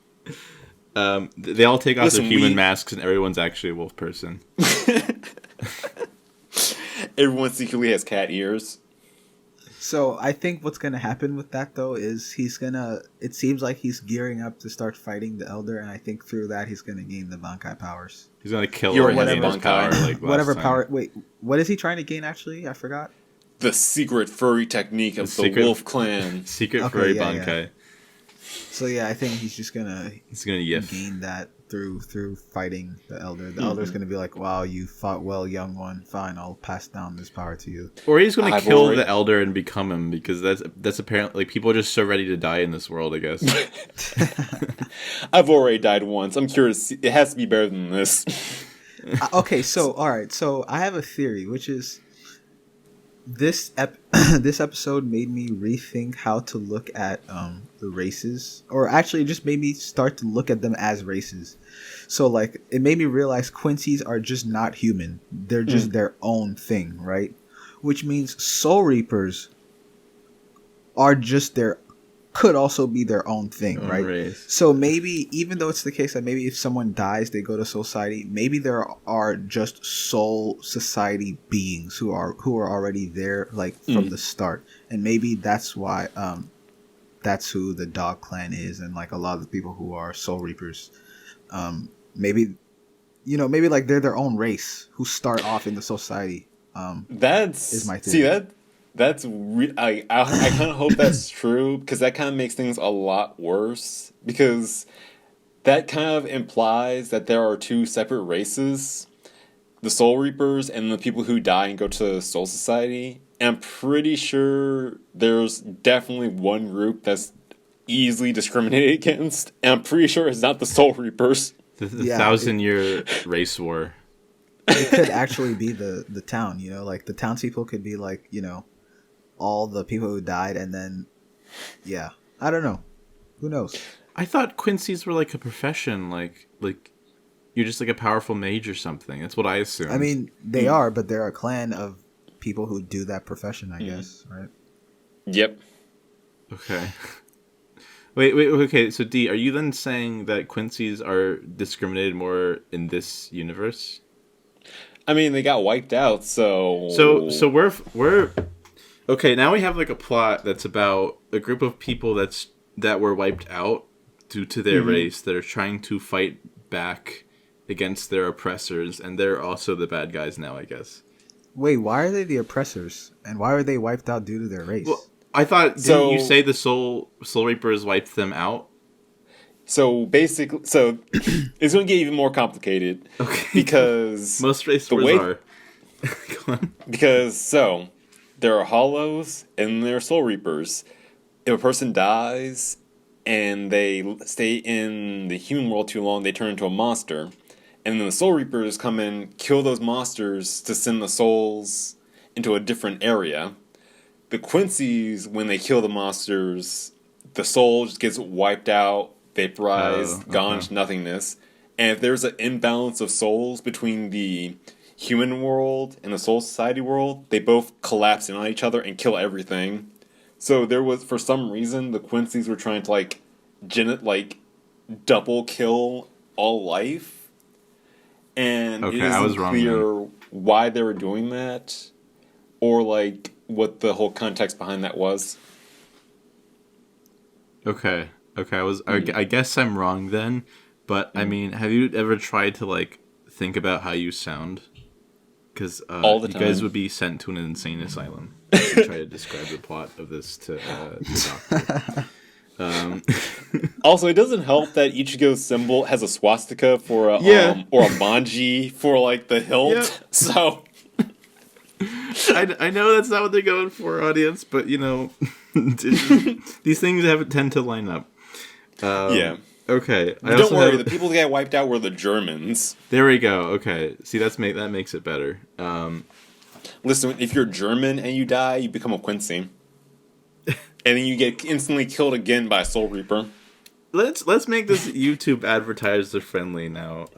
They all take off their human masks, and everyone's actually a wolf person. Everyone secretly has cat ears. So I think what's gonna happen with that though is it seems like he's gearing up to start fighting the Elder, and I think through that he's gonna gain the Bankai powers. He's gonna kill You're everyone right, in his power, Bankai. like Whatever last power. time. Wait, what is he trying to gain? Actually, I forgot. The secret furry technique of the secret- Wolf Clan. Secret Okay, furry yeah, Bankai. So yeah, I think he's just gonna He's gonna yiff. gain that through fighting the Elder. The Elder's gonna be like, "Wow, you fought well, young one. Fine, I'll pass down this power to you." Or he's gonna I've kill already- the elder and become him because that's apparently like people are just so ready to die in this world. I guess. I've already died once. I'm curious. It has to be better than this. Okay, so all right, so I have a theory, which is this this episode made me rethink how to look at the races, or actually, it just made me start to look at them as races. So like, it made me realize Quincy's are just not human; they're just their own thing, right? Which means Soul Reapers are just could also be their own thing, right? Race. So maybe, even though it's the case that maybe if someone dies, they go to Soul Society, maybe there are just Soul Society beings who are already there, like from the start, and maybe that's why that's who the Dog Clan is, and like a lot of the people who are Soul Reapers, maybe like they're their own race who start off in the Soul Society. That's my theory. I kind of hope that's true because that kind of makes things a lot worse because that kind of implies that there are two separate races, the Soul Reapers and the people who die and go to Soul Society. And I'm pretty sure there's definitely one group that's easily discriminated against, and I'm pretty sure it's not the Soul Reapers. The Yeah, 1,000-year race war. It could actually be the town, like the townspeople could be like, all the people who died, and then, yeah, I don't know. Who knows? I thought Quincy's were like a profession, like you're just like a powerful mage or something. That's what I assumed. I mean, they are, but they're a clan of people who do that profession, I guess, right? Yep. Okay. Wait, okay, so D, are you then saying that Quincy's are discriminated more in this universe? I mean, they got wiped out, so... So we're... Okay, now we have, like, a plot that's about a group of people that were wiped out due to their race that are trying to fight back against their oppressors, and they're also the bad guys now, I guess. Wait, why are they the oppressors? And why are they wiped out due to their race? Well, I thought, didn't you say the Soul Reapers wiped them out? So basically, it's going to get even more complicated. Okay. Because most race wars are. Go on. Because there are hollows and there are soul reapers. If a person dies and they stay in the human world too long, they turn into a monster. And then the soul reapers come in, kill those monsters to send the souls into a different area. The Quincy's, when they kill the monsters, the soul just gets wiped out, vaporized, gone to nothingness. And if there's an imbalance of souls between the human world and the Soul Society world, they both collapse in on each other and kill everything. So there was, for some reason, the Quincy's were trying to double kill all life. And it isn't clear why they were doing that, or what the whole context behind that was. Okay. I guess I'm wrong then, but I mean, have you ever tried to think about how you sound? Because all the time. You guys would be sent to an insane asylum if you try to describe the plot of this to a doctor. Also, it doesn't help that Ichigo's symbol has a swastika for or a manji for the hilt. Yep. So I know that's not what they're going for, audience, but these things tend to line up. Yeah. Okay. Don't worry. The people that got wiped out were the Germans. There we go. Okay. See, that makes it better. Listen, if you're German and you die, you become a Quincy, and then you get instantly killed again by a Soul Reaper. Let's make this YouTube advertiser friendly now.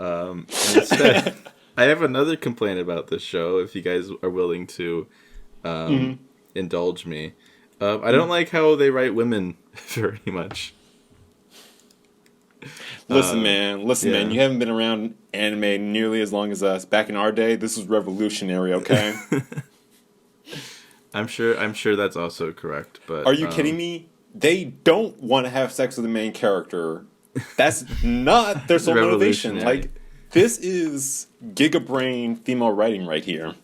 Instead, I have another complaint about this show. If you guys are willing to indulge me, I don't like how they write women very much. Listen, man, you haven't been around anime nearly as long as us. Back in our day, this was revolutionary, okay? I'm sure that's also correct, but are you kidding me? They don't want to have sex with the main character. That's not their sole motivation. This is gigabrain female writing right here.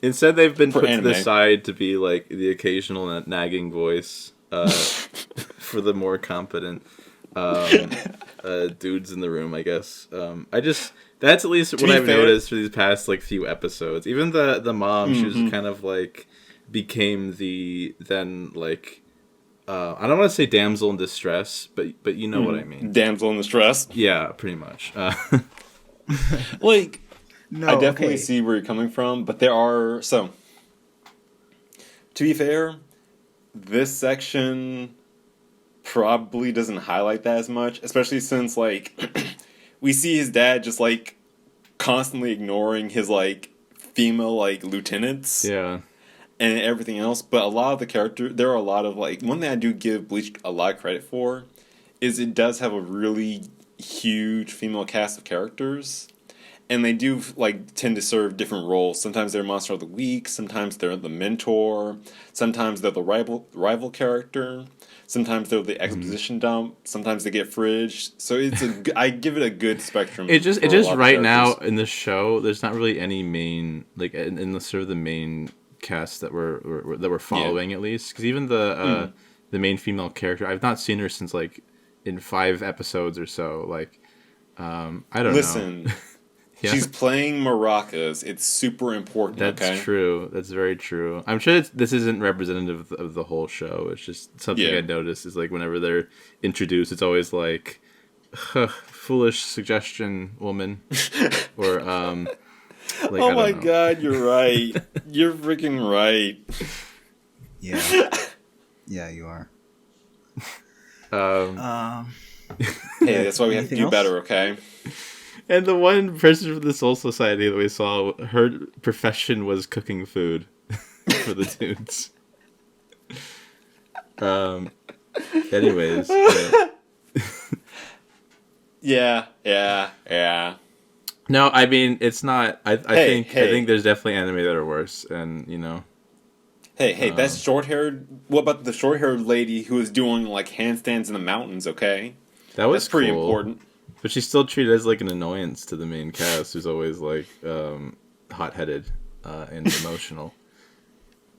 Instead, they've been put to the side to be the occasional nagging voice for the more competent dudes in the room, I guess. That's at least what I've noticed for these past few episodes. Even the mom, she was kind of became the then I don't want to say damsel in distress, but you know what I mean. Damsel in distress. Yeah, pretty much. No, I definitely see where you're coming from, but there are to be fair, this section probably doesn't highlight that as much, especially since we see his dad just constantly ignoring his female lieutenants. Yeah. And everything else, but a lot of the character, there are a lot of one thing I do give Bleach a lot of credit for is it does have a really huge female cast of characters, and they do tend to serve different roles. Sometimes they're Monster of the Week, sometimes they're the mentor, sometimes they're the rival character, sometimes they're the exposition dump, sometimes they get fridged. So I give it a good spectrum. It just right now in the show, there's not really any main in the sort of the main cast that we're following, at least, because even the main female character, I've not seen her since in 5 episodes or so. I don't know. Yeah. She's playing maracas. It's super important. That's true. That's very true. I'm sure this isn't representative of the whole show. It's just something I noticed is whenever they're introduced, it's always foolish suggestion woman or oh my god, you're right. You're freaking right. Yeah. Yeah, you are. Hey, that's why we have to do better, okay? And the one person from the Soul Society that we saw, her profession was cooking food for the dudes. Anyways. Yeah. No, I mean it's not. I Hey, think I hey, think there's definitely anime that are worse, and hey, that's um, short-haired. What about the short-haired lady who was doing like handstands in the mountains? Okay, that that's was pretty cool. important. But she's still treated as like an annoyance to the main cast, who's always like hot-headed and emotional.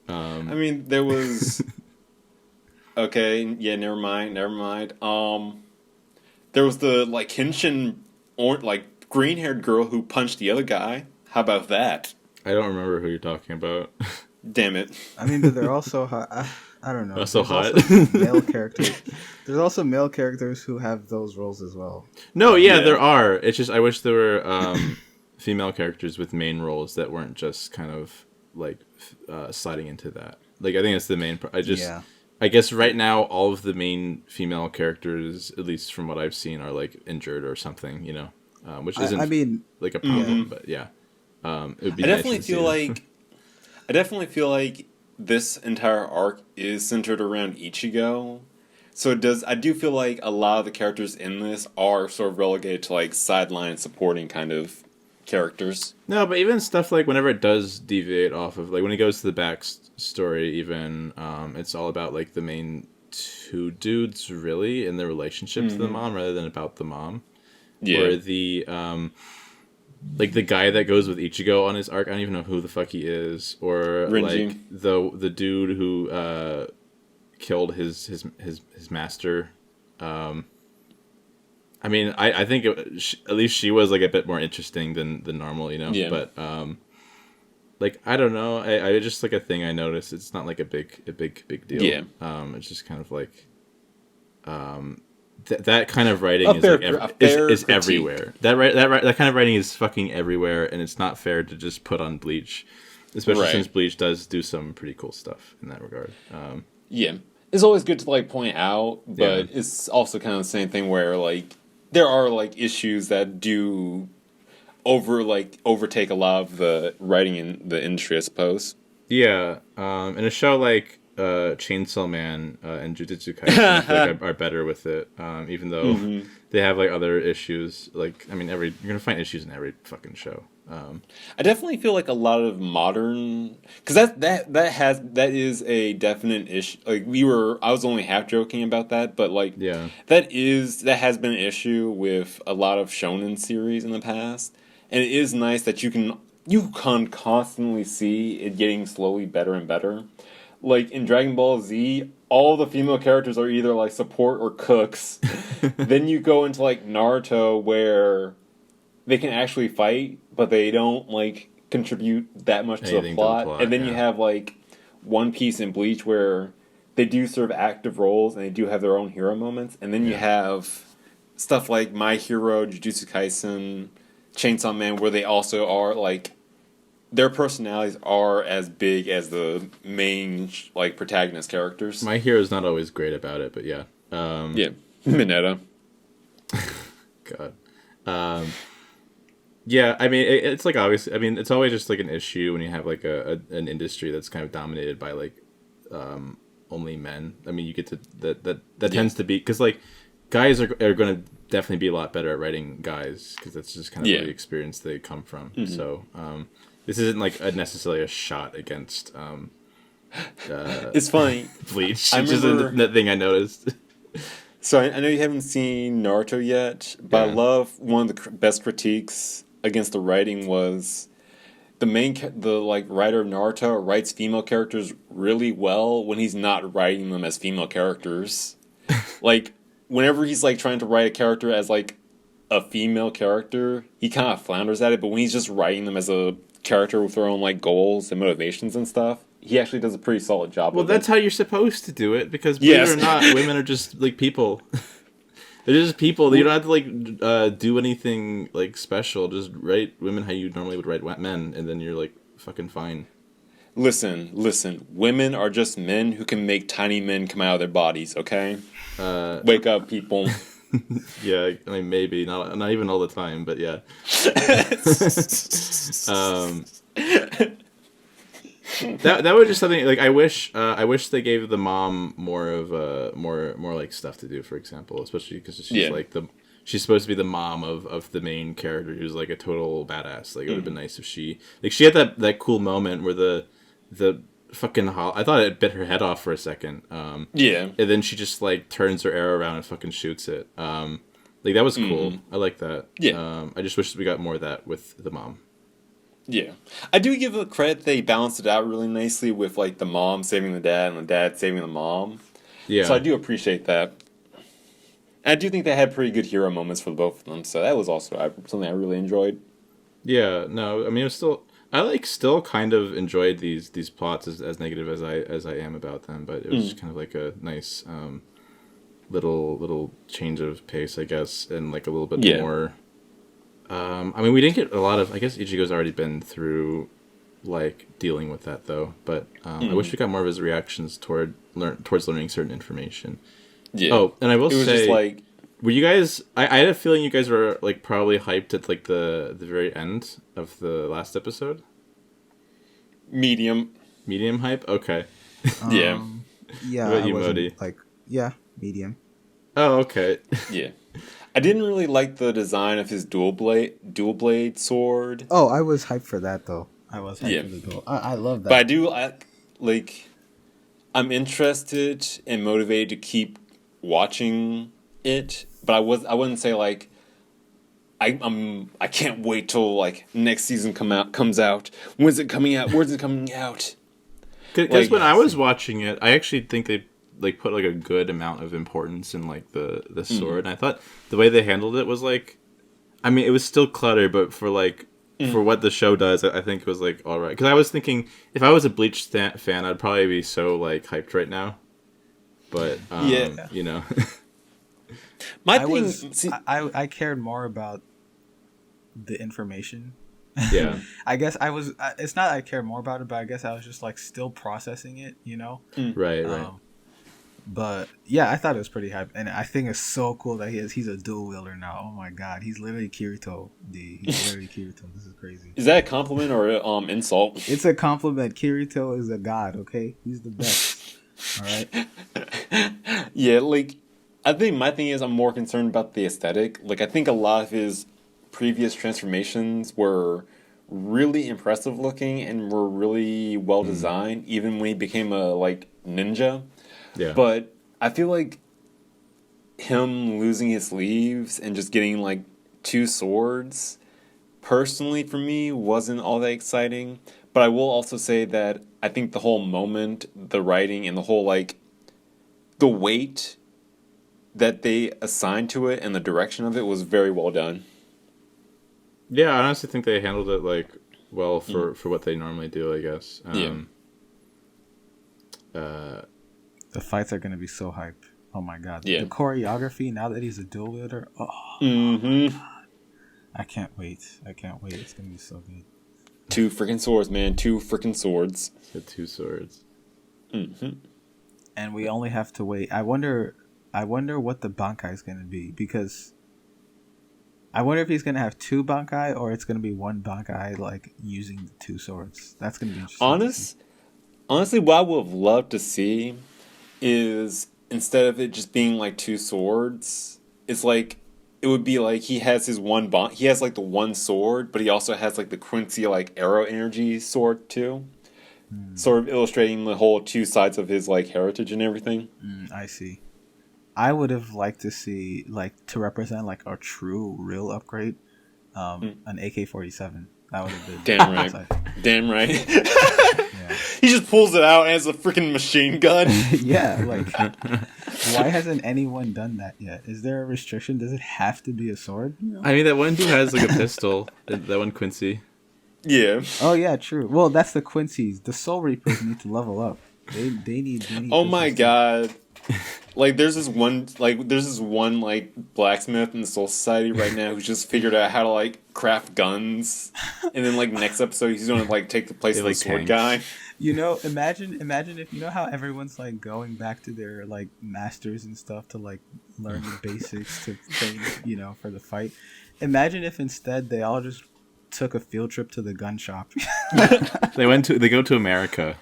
I Um, mean, there was okay, yeah, never mind, never mind. There was the like Henshin or like green-haired girl who punched the other guy. How about that? I don't remember who you're talking about. Damn it. I mean, but they're also I don't know. Also There's hot. also male characters. There's also male characters who have those roles as well. No, yeah, Yeah. there are. It's just I wish there were female characters with main roles that weren't just kind of like sliding into that. Like I think that's the main. Yeah. I guess right now all of the main female characters, at least from what I've seen, are like injured or something. Which I isn't mean, like a yeah. problem, but yeah, it would be I nice definitely to see feel that. like I definitely feel like this entire arc is centered around Ichigo. So it does I do feel like a lot of the characters in this are sort of relegated to like sideline supporting kind of characters. No, but even stuff like whenever it does deviate off of like when it goes to the backstory, even it's all about like the main two dudes really and their relationship to the mom rather than about the mom. Yeah. Or the like the guy that goes with Ichigo on his arc, I don't even know who the fuck he is. Or Renji. like the dude who killed his master. I mean, I think at least she was like a bit more interesting than normal, Yeah. But like I don't know, I just like a thing I noticed. It's not like a big deal. Yeah. It's just kind of like that kind of writing A is fair- like a fair is critique. everywhere. That kind of writing is fucking everywhere, and it's not fair to just put on Bleach, especially Right. since Bleach does do some pretty cool stuff in that regard. Yeah. It's always good to like point out, but Yeah. it's also kind of the same thing where like there are like issues that do overtake a lot of the writing in the industry, I suppose. Yeah, and a show like Chainsaw Man and Jujutsu Kaisen I feel like are better with it, even though they have like other issues. Like I mean, you're gonna find issues in every fucking show. I definitely feel like a lot of modern because that is a definite issue. Like I was only half joking about that, but like Yeah, that has been an issue with a lot of shonen series in the past, and it is nice that you can constantly see it getting slowly better and better. Like in Dragon Ball Z, all the female characters are either like support or cooks. Then you go into like Naruto where they can actually fight, but they don't like contribute that much to the Anything to the plot. plot, And then you yeah. have like One Piece and Bleach where they do serve active roles and they do have their own hero moments. And then you Yeah. have stuff like My Hero, Jujutsu Kaisen, Chainsaw Man, where they also are like their personalities are as big as the main like protagonist characters. My Hero's not always great about it, but yeah. Yeah, Mineta. God. Yeah, I mean, it's like obviously. I mean, it's always just like an issue when you have like an industry that's kind of dominated by like only men. I mean, you get to that tends to be because like guys are going to definitely be a lot better at writing guys because that's just kind of Yeah. the experience they come from. So this isn't like necessarily a shot against It's funny. Bleach. I It's just remember- that thing I noticed. So I know you haven't seen Naruto yet, but I Yeah. love one of the best critiques against the writing was the like writer of Naruto writes female characters really well when he's not writing them as female characters. Like whenever he's like trying to write a character as like a female character, he kind of flounders at it. But when he's just writing them as a character with their own like goals and motivations and stuff, he actually does a pretty solid job. Well, of that's it. how you're supposed to do it because believe Yes. it or not, women are just like people. They're just people. You don't have to like do anything like special. Just write women how you normally would write men, and then you're like fucking fine. Listen. Women are just men who can make tiny men come out of their bodies. Okay, wake up, people. Yeah, I mean maybe not even all the time, but yeah. That was just something like I wish they gave the mom more of more like stuff to do. For example, especially because she's Yeah. like she's supposed to be the mom of the main character who's like a total badass. Like it would have been nice if she had that cool moment where the fucking I thought it bit her head off for a second. Yeah. And then she just like turns her arrow around and fucking shoots it. Like that was cool. I like that. Yeah. I just wish we got more of that with the mom. Yeah. I do give it credit they balanced it out really nicely with like the mom saving the dad and the dad saving the mom. Yeah. So I do appreciate that. And I do think they had pretty good hero moments for both of them. So that was also something I really enjoyed. Yeah, no, I mean, it was still, I still kind of enjoyed these plots as negative as I am about them, but it was kind of like a nice little change of pace, I guess, and like a little bit more. I mean, we didn't get a lot of. I guess Ichigo's already been through like dealing with that though, but I wish we got more of his reactions towards learning certain information. Yeah. Oh, and I will it was say, just like, were you guys? I had a feeling you guys were like probably hyped at like the very end of the last episode. medium. Medium hype. Okay. Yeah. Yeah. What about I you, wasn't, Modi? like, yeah, medium. Oh, okay. Yeah. I didn't really like the design of his dual blade sword. Oh, I was hyped for that though. I was hyped Yeah. for the duel. I love that. But I'm interested and motivated to keep watching it. But I wouldn't say like I can't wait till like next season comes out. When's it coming out? Where's it coming out? Because Like- when I was watching it, I actually think they like put like a good amount of importance in like the sword, and I thought the way they handled it was like, I mean, it was still clutter, but for like for what the show does, I think it was like all right. Because I was thinking if I was a Bleach fan, I'd probably be so like hyped right now. But Yeah. you know, My I thing, was see, I cared more about the information. yeah, I guess I was. It's not I care more about it, but I guess I was just like still processing it. You know. right. But yeah, I thought it was pretty hype, and I think it's so cool that he's a dual wielder now. Oh my god, he's literally Kirito. He's literally Kirito. This is crazy. is that a compliment or a insult? It's a compliment. Kirito is a god. Okay, he's the best. All right. Yeah, like I think my thing is I'm more concerned about the aesthetic. Like I think a lot of his previous transformations were really impressive looking and were really well designed, even when he became a like ninja. Yeah, But I feel like him losing his sleeves and just getting like two swords, personally for me, wasn't all that exciting. But I will also say that I think the whole moment, the writing, and the whole like the weight that they assigned to it and the direction of it was very well done. yeah. I honestly think they handled it like well for what they normally do. I guess. The fights are gonna be so hype. Oh my god. Yeah. The choreography now that he's a dual wielder. Oh, Mm-hmm. I can't wait. It's gonna be so good. Two freaking swords, man. Two freaking swords. The two swords. Mm-hmm. And we only have to wait. I wonder what the Bankai is gonna be, because I wonder if he's gonna have two Bankai or it's gonna be one Bankai like using the two swords. That's gonna be interesting. Honestly, what I would have loved to see is instead of it just being like two swords, it's like it would be like he has his he has like the one sword, but he also has like the Quincy like arrow energy sword too. Sort of illustrating the whole two sides of his like heritage and everything. I see. I would have liked to see, like, to represent like a true real upgrade, an AK-47. That would have been Damn right. Damn right. Yeah. He just pulls it out as a freaking machine gun. Yeah, like, why hasn't anyone done that yet? Is there a restriction? Does it have to be a sword? You know? I mean, that one dude has like a pistol. That one Quincy. Yeah. Oh yeah, true. Well, that's the Quincy's. The Soul Reapers need to level up. They need. Oh my god. Like there's this one like blacksmith in the Soul Society right now who's just figured out how to like craft guns, and then like next episode he's gonna like take the place of the like sword tanks. guy. You know, imagine if you know how everyone's like going back to their like masters and stuff to like learn the basics to train, you know, for the fight. Imagine if instead they all just took a field trip to the gun shop. They go to America.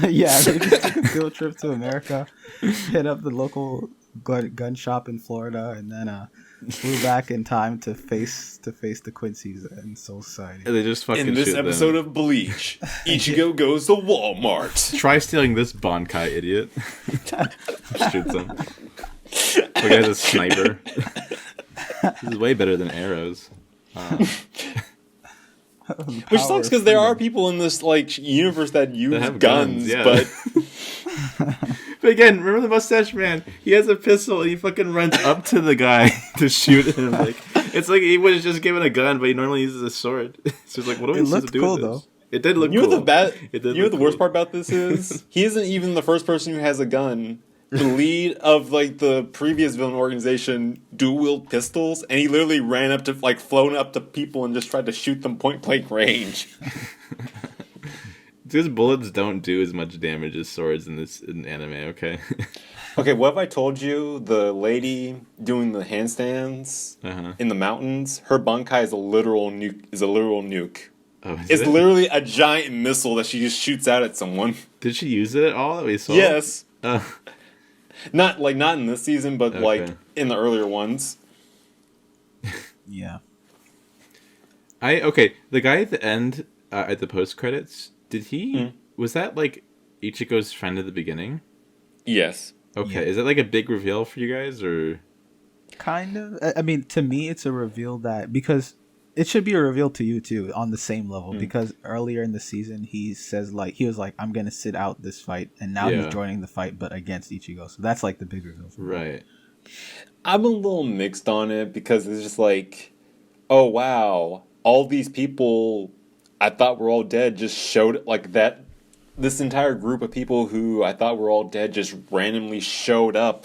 Yeah, they just took a field trip to America, hit up the local gun shop in Florida, and then flew back in time to face the Quincy's and Soul Society. And they just fucking In this shoot episode them. of Bleach, Ichigo goes to Walmart. Try stealing this Bankai, idiot. Shoots him. The guy's a sniper. This is way better than arrows. Which sucks because there are people in this like universe that use have guns, yeah. but But again, remember the mustache man? He has a pistol and he fucking runs up to the guy to shoot him. Like it's like he was just given a gun, but he normally uses a sword. So it's like, what are we supposed to do with this? Though. It did look you cool. know The worst part about this is he isn't even the first person who has a gun. The lead of like the previous villain organization dual wield pistols, and he literally ran up to like flown up to people and just tried to shoot them point blank range. These bullets don't do as much damage as swords in anime. Okay. Okay, what if I told you the lady doing the handstands in the mountains? Her bankai is a literal nuke. Oh, It's literally a giant missile that she just shoots out at someone. Did she use it at all that we saw? Yes. Not in this season, but Okay. like in the earlier ones. Yeah. The guy at the end at the post credits, did he was that like Ichigo's friend at the beginning? Yes. Okay, Yeah. is that like a big reveal for you guys or Kind of. I mean, to me, it's a reveal that because it should be a reveal to you too on the same level because earlier in the season he says like he was like I'm gonna sit out this fight and now he's joining the fight but against Ichigo, so that's like the big reveal for me. right? I'm a little mixed on it because it's just like, oh wow, all these people I thought were all dead just showed like that. This entire group of people who I thought were all dead just randomly showed up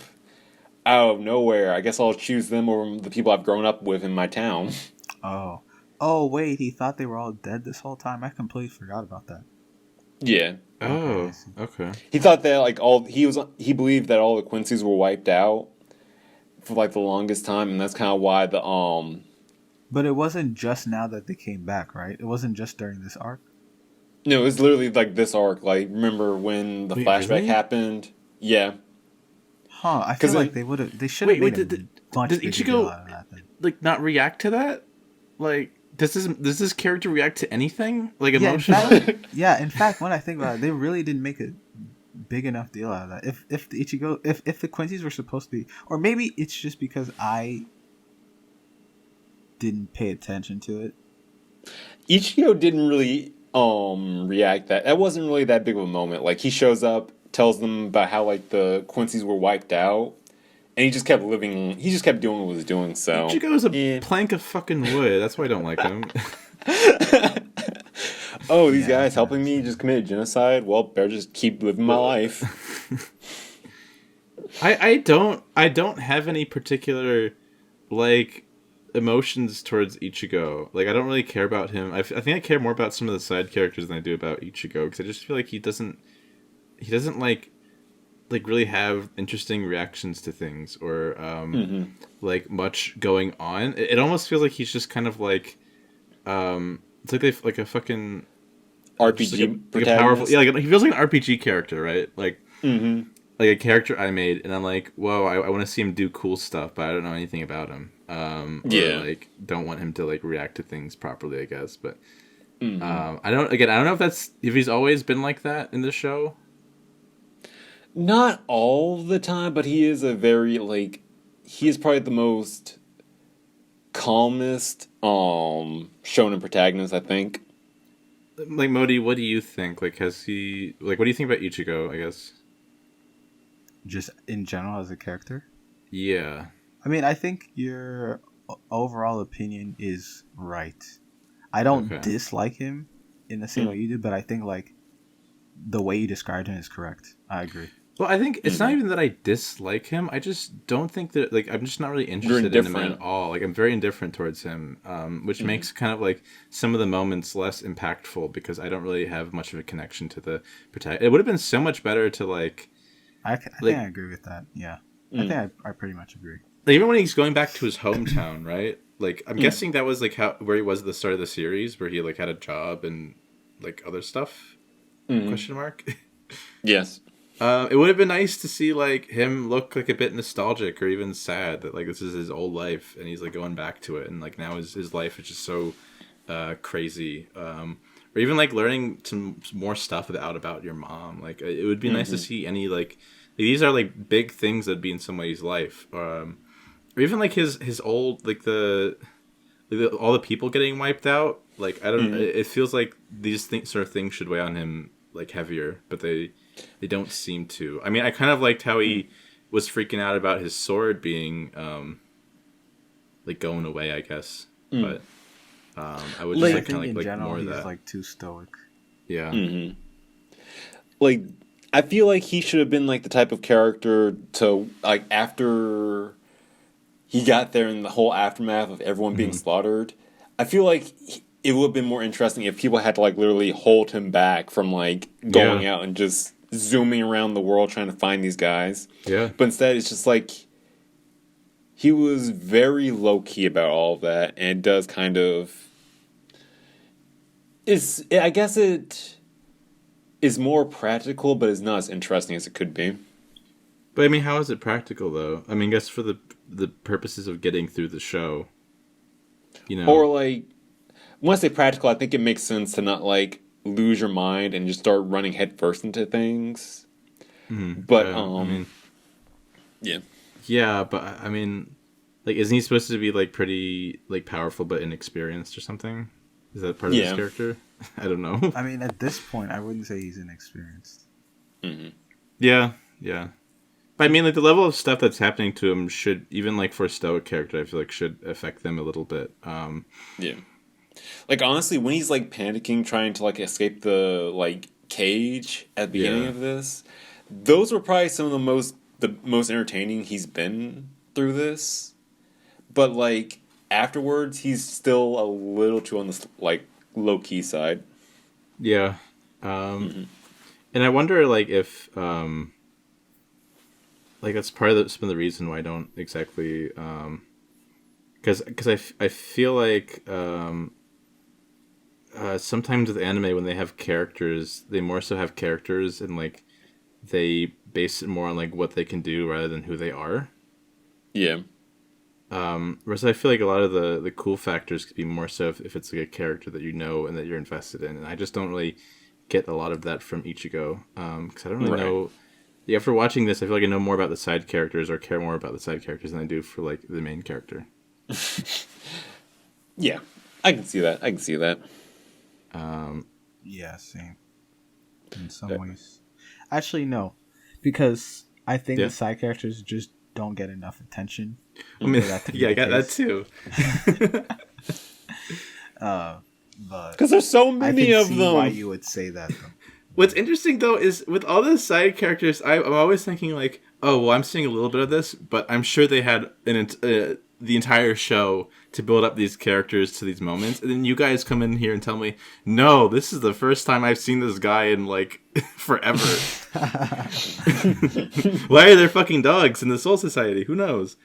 out of nowhere. I guess I'll choose them over the people I've grown up with in my town. Oh wait, he thought they were all dead this whole time? I completely forgot about that. Yeah. Oh, okay. He thought that like he believed that all the Quincy's were wiped out for like the longest time, and that's kind of why the But it wasn't just now that they came back, right? It wasn't just during this arc. No, it was literally like this arc. Like, remember when the flashback really? happened? Yeah. Huh? I feel like they should have made a bunch does bigger Ichigo deal out of that then. like not react to that? Like does this character react to anything? Like Yeah, emotionally? in fact, when I think about it, they really didn't make a big enough deal out of that. If the Ichigo, if the Quincy's were supposed to be, or maybe it's just because I didn't pay attention to it. Ichigo didn't really react that wasn't really that big of a moment. Like, he shows up, tells them about how like the Quincy's were wiped out, and he just kept doing what he was doing. So Ichigo's a plank of fucking wood. That's why I don't like him. Oh, these guys helping me just committed genocide? Well, better just keep living my life. I don't have any particular like emotions towards Ichigo. Like I don't really care about him. I think I care more about some of the side characters than I do about Ichigo because I just feel like he doesn't like really have interesting reactions to things or like much going on. It almost feels like he's just kind of like it's like a fucking RPG like a powerful he feels like an RPG character, right? Like like a character I made, and I'm like, whoa, I want to see him do cool stuff, but I don't know anything about him. Or, like, don't want him to like react to things properly, I guess. But I don't know if he's always been like that in the show. Not all the time, but he is he is probably the most calmest shonen protagonist, I think. Like Modi, what do you think? Like, has he like? What do you think about Ichigo? I guess. Just in general as a character? Yeah. I mean, I think your overall opinion is right. I don't dislike him in the same way you do, but I think like the way you described him is correct. I agree. Well, I think it's not even that I dislike him. I just don't think that like I'm just not really interested in him at all. Like I'm very indifferent towards him, which makes kind of like some of the moments less impactful because I don't really have much of a connection to the protagonist. It would have been so much better to like. I think I agree with that. Yeah, I think I pretty much agree. Like, even when he's going back to his hometown, right? Like I'm guessing that was like where he was at the start of the series, where he like had a job and like other stuff. Question mark. Yes. It would have been nice to see like him look like a bit nostalgic or even sad that like this is his old life and he's like going back to it, and like now his life is just so crazy. Or even like learning some more stuff about your mom. Like it would be nice to see any like these are like big things that'd be in somebody's life. Or even like his old like all the people getting wiped out. Like I don't. It feels like these sort of things should weigh on him like heavier, but they don't seem to. I mean, I kind of liked how he was freaking out about his sword being like going away, I guess. But I would just like kind of like more of that. He's like too stoic. Yeah. Like I feel like he should have been like the type of character to like after he got there in the whole aftermath of everyone being slaughtered. I feel like it would have been more interesting if people had to like literally hold him back from like going out and just zooming around the world trying to find these guys. Yeah. But instead it's just like he was very low key about all of that, and it does kind of I guess it is more practical, but it's not as interesting as it could be. But I mean, how is it practical though? I mean, I guess for the purposes of getting through the show, you know. Or like, when I say practical, I think it makes sense to not like lose your mind and just start running headfirst into things. But I mean, yeah, yeah, but I mean, like, isn't he supposed to be like pretty like powerful but inexperienced or something? Is that part of his character? I don't know. I mean, at this point, I wouldn't say he's inexperienced. Yeah. But I mean, like, the level of stuff that's happening to him should, even like for a stoic character, I feel like should affect them a little bit. Yeah. Like, honestly, when he's like panicking, trying to like escape the like cage at the beginning of this, those were probably some of the most entertaining he's been through this. But like afterwards, he's still a little too on the like low key side. Yeah. And I wonder like if like that's part of some of the reason why I don't exactly because I feel like sometimes with anime when they have characters, they more so have characters and like they base it more on like what they can do rather than who they are. Yeah. Whereas I feel like a lot of the cool factors could be more so if it's like a character that you know and that you're invested in, and I just don't really get a lot of that from Ichigo because I don't really know. Yeah, after watching this, I feel like I know more about the side characters or care more about the side characters than I do for like the main character. Yeah, I can see that. Yeah, same. In some ways, actually, no, because I think the side characters just don't get enough attention. I mean, I got that too. But because there's so many of them. Why you would say that? Though. What's interesting though is with all the side characters, I'm always thinking like, oh, well, I'm seeing a little bit of this, but I'm sure they had the entire show to build up these characters to these moments, and then you guys come in here and tell me, no, this is the first time I've seen this guy in like forever. Why are there fucking dogs in the Soul Society? Who knows?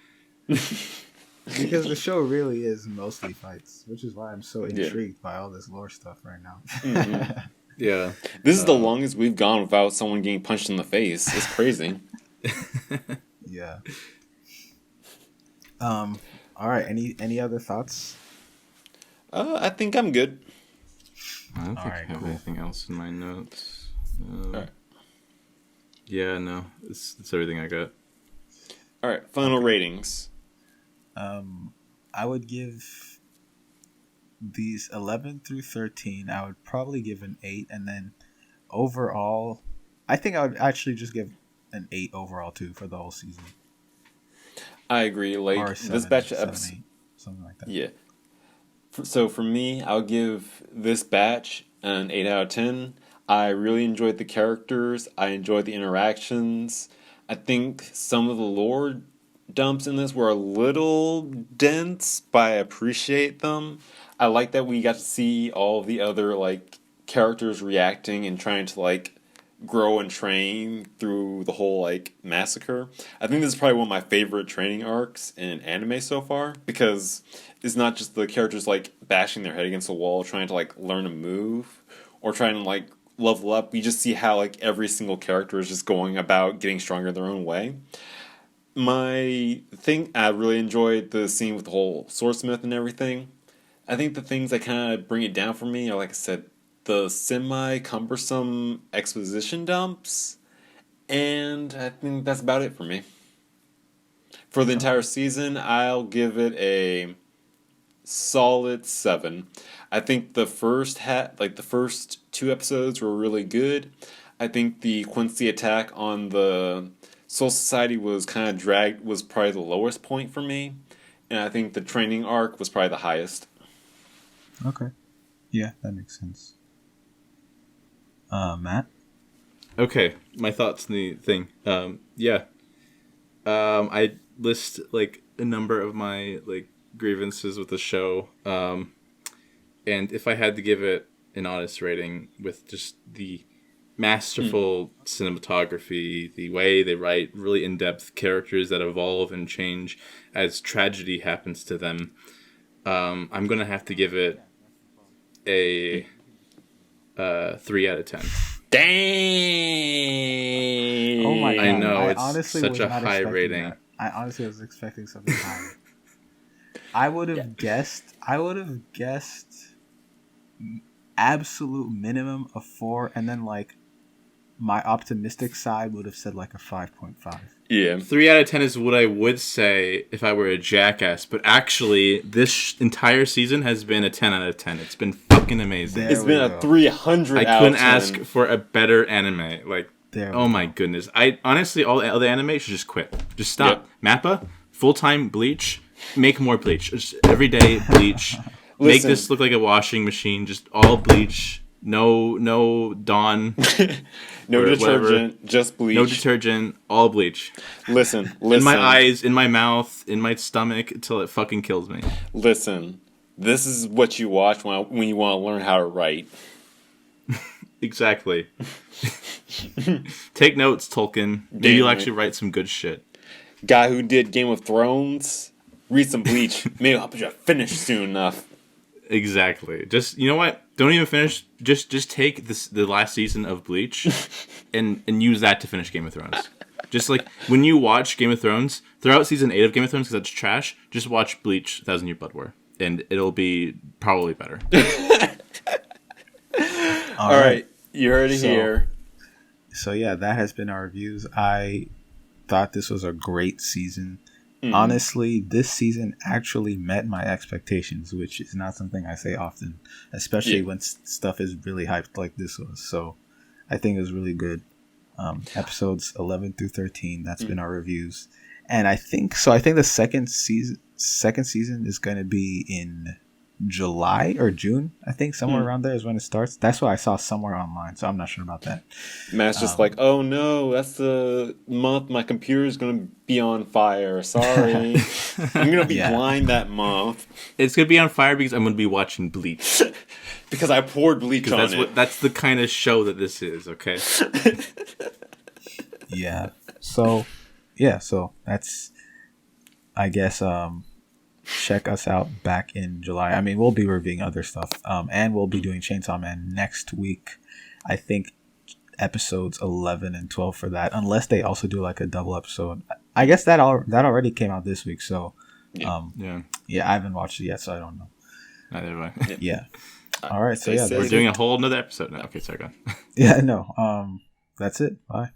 Because the show really is mostly fights, which is why I'm so intrigued by all this lore stuff right now. Yeah. This is the longest we've gone without someone getting punched in the face. It's crazy. Yeah. All right. Any other thoughts? I think I'm good. I don't think I have anything else in my notes. All right. Yeah, no. It's everything I got. All right. Final ratings. I would give these 11 through 13, I would probably give an 8, and then overall, I think I would actually just give an 8 overall too for the whole season. I agree. Like 7, this batch of 7, episodes, 8, something like that. Yeah. So for me, I'll give this batch an 8 out of 10. I really enjoyed the characters. I enjoyed the interactions. I think some of the lore dumps in this were a little dense, but I appreciate them. I like that we got to see all of the other like characters reacting and trying to like grow and train through the whole like massacre. I think this is probably one of my favorite training arcs in anime so far, because it's not just the characters like bashing their head against the wall trying to like learn a move or trying to like level up, we just see how like every single character is just going about getting stronger in their own way. My thing, I really enjoyed the scene with the whole swordsmith and everything. I think the things that kind of bring it down for me are, like I said, the semi-cumbersome exposition dumps, and I think that's about it for me. For the entire season, I'll give it a solid 7. I think the first the first 2 episodes were really good. I think the Quincy attack on the Soul Society was kind of dragged, was probably the lowest point for me, and I think the training arc was probably the highest. Okay, yeah, that makes sense. Matt? Okay, my thoughts on the thing. I list like a number of my like grievances with the show. And if I had to give it an honest rating with just the masterful cinematography, the way they write really in-depth characters that evolve and change as tragedy happens to them, I'm going to have to give it a 3 out of 10. Dang! Oh my god! I know, I it's honestly such was a not high expecting rating. that. I honestly was expecting something higher. I would have guessed absolute minimum of 4, and then like my optimistic side would have said like a 5.5. Yeah. 3 out of 10 is what I would say if I were a jackass, but actually, this entire season has been a 10 out of 10. It's been fucking amazing. It's been a 300 I out couldn't of 10. ask for a better anime. Like, oh my goodness. I honestly, all the other anime should just quit. Just stop. Yep. Mappa, full-time Bleach, make more Bleach. Just every day Bleach. Make this look like a washing machine. Just all Bleach. No Dawn. No detergent, whatever. just bleach. No detergent, all bleach. Listen. In my eyes, in my mouth, in my stomach, until it fucking kills me. Listen, this is what you watch when you want to learn how to write. Exactly. Take notes, Tolkien. Maybe you'll actually write some good shit. Guy who did Game of Thrones, read some Bleach. Maybe I'll help you finish soon enough. Exactly. Just, you know what? Don't even finish. Just take the last season of Bleach and use that to finish Game of Thrones. Just like when you watch Game of Thrones, throughout season 8 of Game of Thrones, because that's trash, just watch Bleach 1,000 Year Blood War. And it'll be probably better. All right. You heard it here. So yeah, that has been our reviews. I thought this was a great season. Mm-hmm. Honestly, this season actually met my expectations, which is not something I say often, especially when stuff is really hyped like this was. So I think it was really good. Episodes 11 through 13, that's been our reviews. And I think the second season is going to be in July or June. I think somewhere around there is when it starts. That's what I saw somewhere online, so I'm not sure about that. Matt's just like, oh no, that's the month my computer is going to be on fire. Sorry. I'm going to be blind that month. It's going to be on fire because I'm going to be watching Bleach. Because I poured bleach on it. That's the kind of show that this is, okay? Yeah. So that's, I guess, check us out back in July. I mean, we'll be reviewing other stuff, and we'll be doing Chainsaw Man next week. I think episodes 11 and 12 for that, unless they also do like a double episode. I guess that already came out this week, so I haven't watched it yet, so I don't know. Neither have I. Yeah. All right, so we're doing a whole another episode now. Okay, sorry, go on. Yeah, no. That's it. Bye.